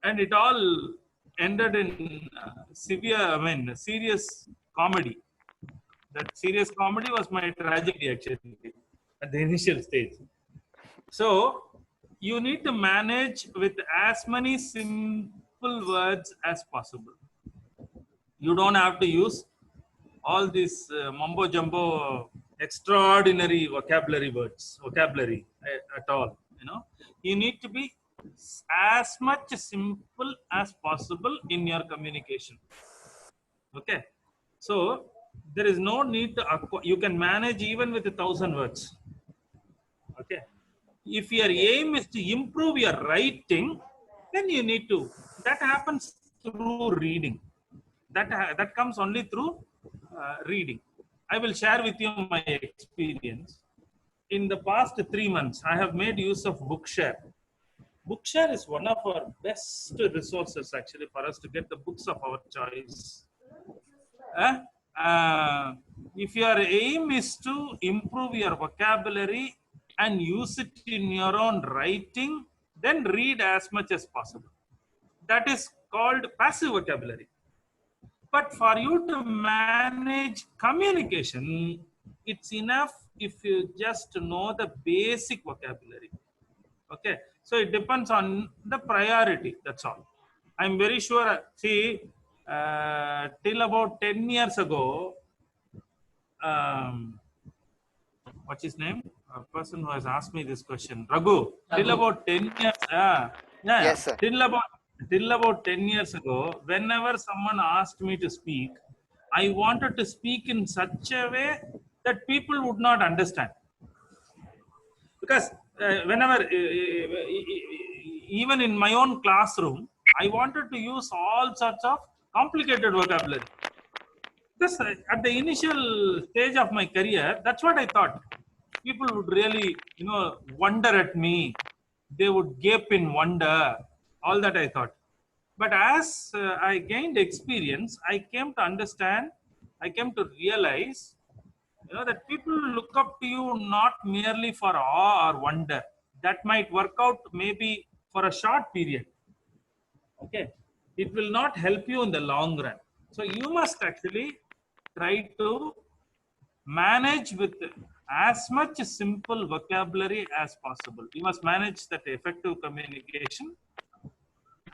[SPEAKER 3] And it all ended in serious comedy. That serious comedy was my tragedy, actually, at the initial stage. So you need to manage with as many simple words as possible. You don't have to use all these mumbo jumbo extraordinary vocabulary at all. You need to be as much simple as possible in your communication. Okay, so there is no need to you can manage even with 1,000 words. Okay, if your aim is to improve your writing, then you need to. That happens through reading. That comes only through reading. I will share with you my experience. In the past 3 months, I have made use of Bookshare. Bookshare is one of our best resources, actually, for us to get the books of our choice. If your aim is to improve your vocabulary and use it in your own writing, then read as much as possible. That is called passive vocabulary. But for you to manage communication, it's enough if you just know the basic vocabulary. Okay, so it depends on the priority. That's all. I'm very sure. See, till about 10 years ago, what's his name? A person who has asked me this question, Raghu. Till about 10 years,
[SPEAKER 8] Yes, sir.
[SPEAKER 3] Till about 10 years ago, whenever someone asked me to speak, I wanted to speak in such a way that people would not understand. Because whenever, even in my own classroom, I wanted to use all sorts of complicated vocabulary. Because at the initial stage of my career, that's what I thought. People would really, wonder at me. They would gape in wonder. All that I thought. But as I gained experience, I came to understand, I came to realize, that people look up to you not merely for awe or wonder. That might work out maybe for a short period. Okay. It will not help you in the long run. So you must actually try to manage with as much simple vocabulary as possible. You must manage that effective communication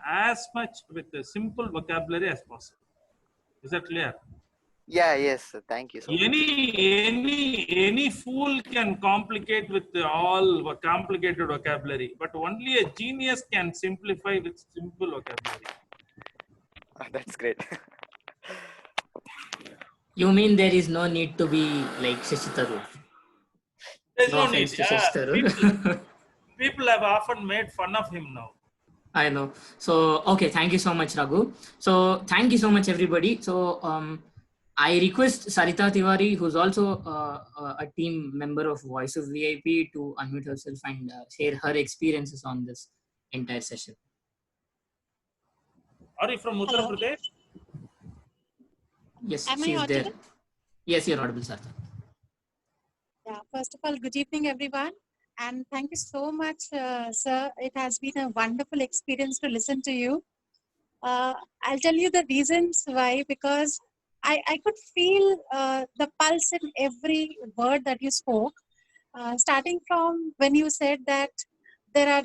[SPEAKER 3] as much with the simple vocabulary as possible. Is that clear?
[SPEAKER 8] Yeah, yes, sir. Thank you so much.
[SPEAKER 3] Any fool can complicate with all complicated vocabulary, but only a genius can simplify with simple vocabulary.
[SPEAKER 8] That's great.
[SPEAKER 1] You mean there is no need to be like Shashi Tharoor?
[SPEAKER 3] There's
[SPEAKER 1] No
[SPEAKER 3] no need.
[SPEAKER 1] offense to Shashi Tharoor.
[SPEAKER 3] People have often made fun of him now.
[SPEAKER 1] I know. So, okay, thank you so much, Raghu. So, thank you so much, everybody. So, I request Sarita Tiwari, who's also a team member of Voice of VIP, to unmute herself and share her experiences on this entire session.
[SPEAKER 3] Are you from Uttar Pradesh?
[SPEAKER 1] Yes,
[SPEAKER 9] Am I
[SPEAKER 1] she's there.
[SPEAKER 9] audible?
[SPEAKER 1] Yes, you're audible, Sarita.
[SPEAKER 9] Yeah, first of all, good evening, everyone. And thank you so much, sir. It has been a wonderful experience to listen to you. I'll tell you the reasons why, because I could feel the pulse in every word that you spoke, starting from when you said that there are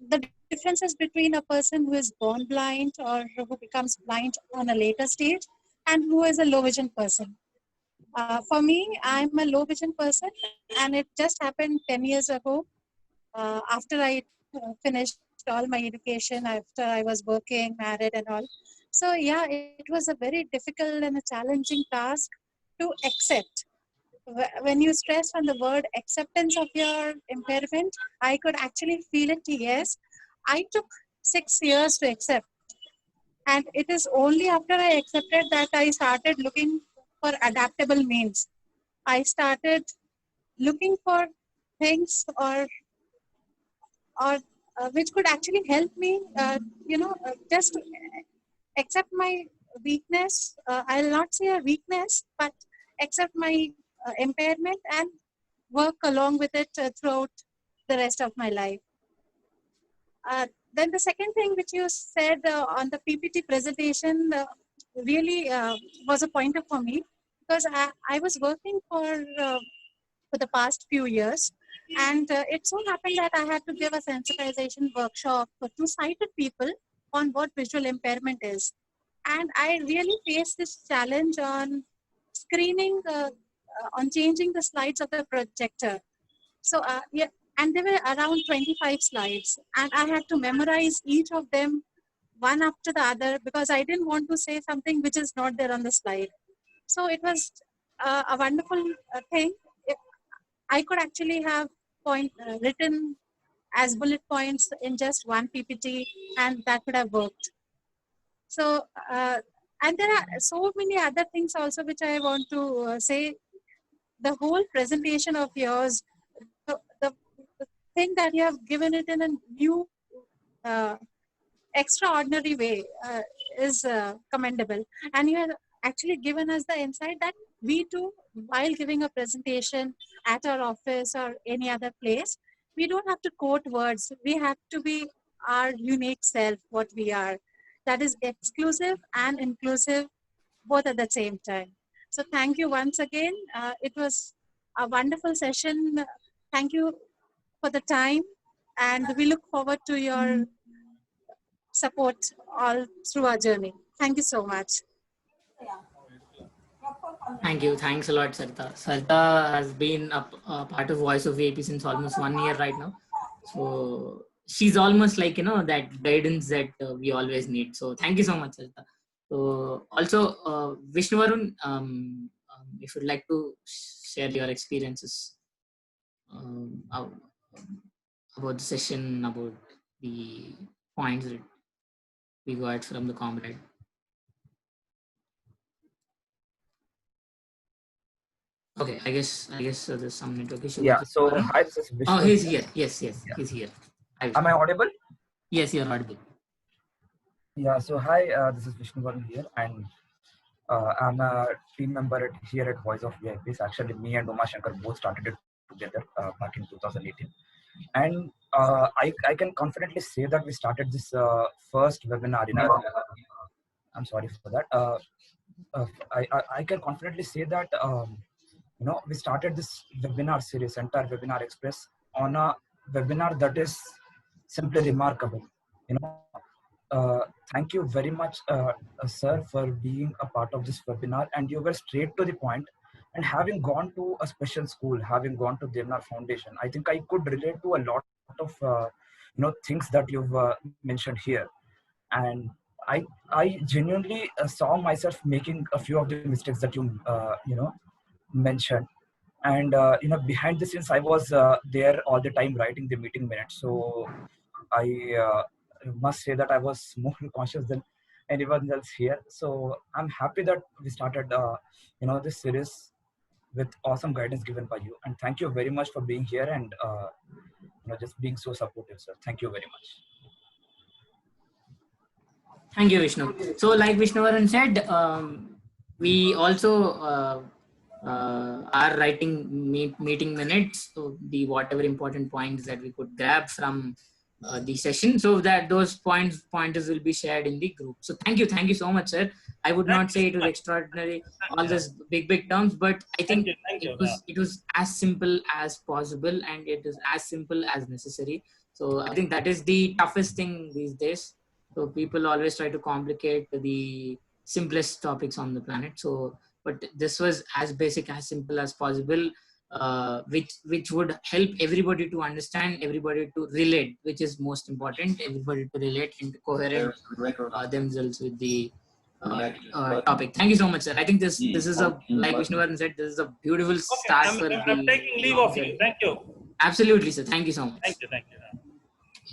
[SPEAKER 9] the differences between a person who is born blind or who becomes blind on a later stage and who is a low vision person. For me, I'm a low vision person, and it just happened 10 years ago after I finished all my education, after I was working, married, and all. So, yeah, it was a very difficult and a challenging task to accept. When you stress on the word acceptance of your impairment, I could actually feel it. Yes, I took 6 years to accept. And it is only after I accepted that I started looking for adaptable means. I started looking for things or which could actually help me, just accept my weakness. I'll not say a weakness, but accept my impairment and work along with it throughout the rest of my life. Then the second thing which you said on the PPT presentation really was a pointer for me, because I was working for the past few years, and it so happened that I had to give a sensitization workshop to sighted people on what visual impairment is. And I really faced this challenge on screening, on changing the slides of the projector. So, yeah, and there were around 25 slides, and I had to memorize each of them one after the other because I didn't want to say something which is not there on the slide. So it was a wonderful thing. I could actually have written as bullet points in just one PPT, and that would have worked. So, and there are so many other things also which I want to say. The whole presentation of yours, the thing that you have given it in a new, uh, extraordinary way is commendable. And you have actually given us the insight that we too, while giving a presentation at our office or any other place, we don't have to quote words. We have to be our unique self, what we are. That is exclusive and inclusive both at the same time. So thank you once again. It was a wonderful session. Thank you for the time, and we look forward to your support all through our journey. Thank you so much.
[SPEAKER 1] Thank you. Thanks a lot, Sarita. Sarita has been a part of Voice of VIP since almost 1 year right now. So she's almost like, that guidance that we always need. So thank you so much, Sarita. So also, Vishnuvarun, if you'd like to share your experiences about the session, about the points that we got from the comrade. Okay, I guess there's some network issue.
[SPEAKER 10] Yeah. So hi, this is Vishnu.
[SPEAKER 1] Oh, he's here. Yes, yeah. He's here.
[SPEAKER 10] Am I audible?
[SPEAKER 1] Yes, you're audible.
[SPEAKER 10] Yeah. So hi, this is Vishnu Varun here, and I'm a team member here at Voice of VIPs. Actually, me and Uma Shankar both started it together back in 2018, and I can confidently say that we started this first webinar in our. I'm sorry for that. I can confidently say that. We started this webinar series, entire Webinar Express, on a webinar that is simply remarkable. Thank you very much, sir, for being a part of this webinar. And you were straight to the point. And having gone to a special school, having gone to Devnar Foundation, I think I could relate to a lot of things that you've mentioned here. And I genuinely saw myself making a few of the mistakes that you mentioned. And behind the scenes I was there all the time writing the meeting minutes, so I must say that I was more conscious than anyone else here. So I'm happy that we started this series with awesome guidance given by you, and thank you very much for being here and just being so supportive, sir. Thank you very much.
[SPEAKER 1] Thank you, Vishnu. So like Vishnuvaran said, we also are writing meeting minutes, so the whatever important points that we could grab from the session, so that those pointers will be shared in the group. So thank you so much, sir. I would not say it was extraordinary, all this big terms, but I think it was as simple as possible, and it is as simple as necessary. So I think that is the toughest thing these days. So people always try to complicate the simplest topics on the planet. So, but this was as basic, as simple as possible, which would help everybody to understand, everybody to relate, which is most important, everybody to relate and coherent themselves with the topic. Thank you so much, sir. I think this is a, like Vishnuvartan said, this is a beautiful start.
[SPEAKER 3] I'm taking leave of you. Thank you.
[SPEAKER 1] Absolutely, sir. Thank you so much.
[SPEAKER 3] Thank you.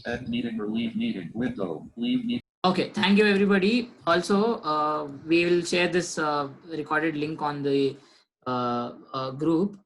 [SPEAKER 2] End meeting or leave meeting. Window. Leave meeting.
[SPEAKER 1] Okay, thank you everybody. Also, we will share this recorded link on the group.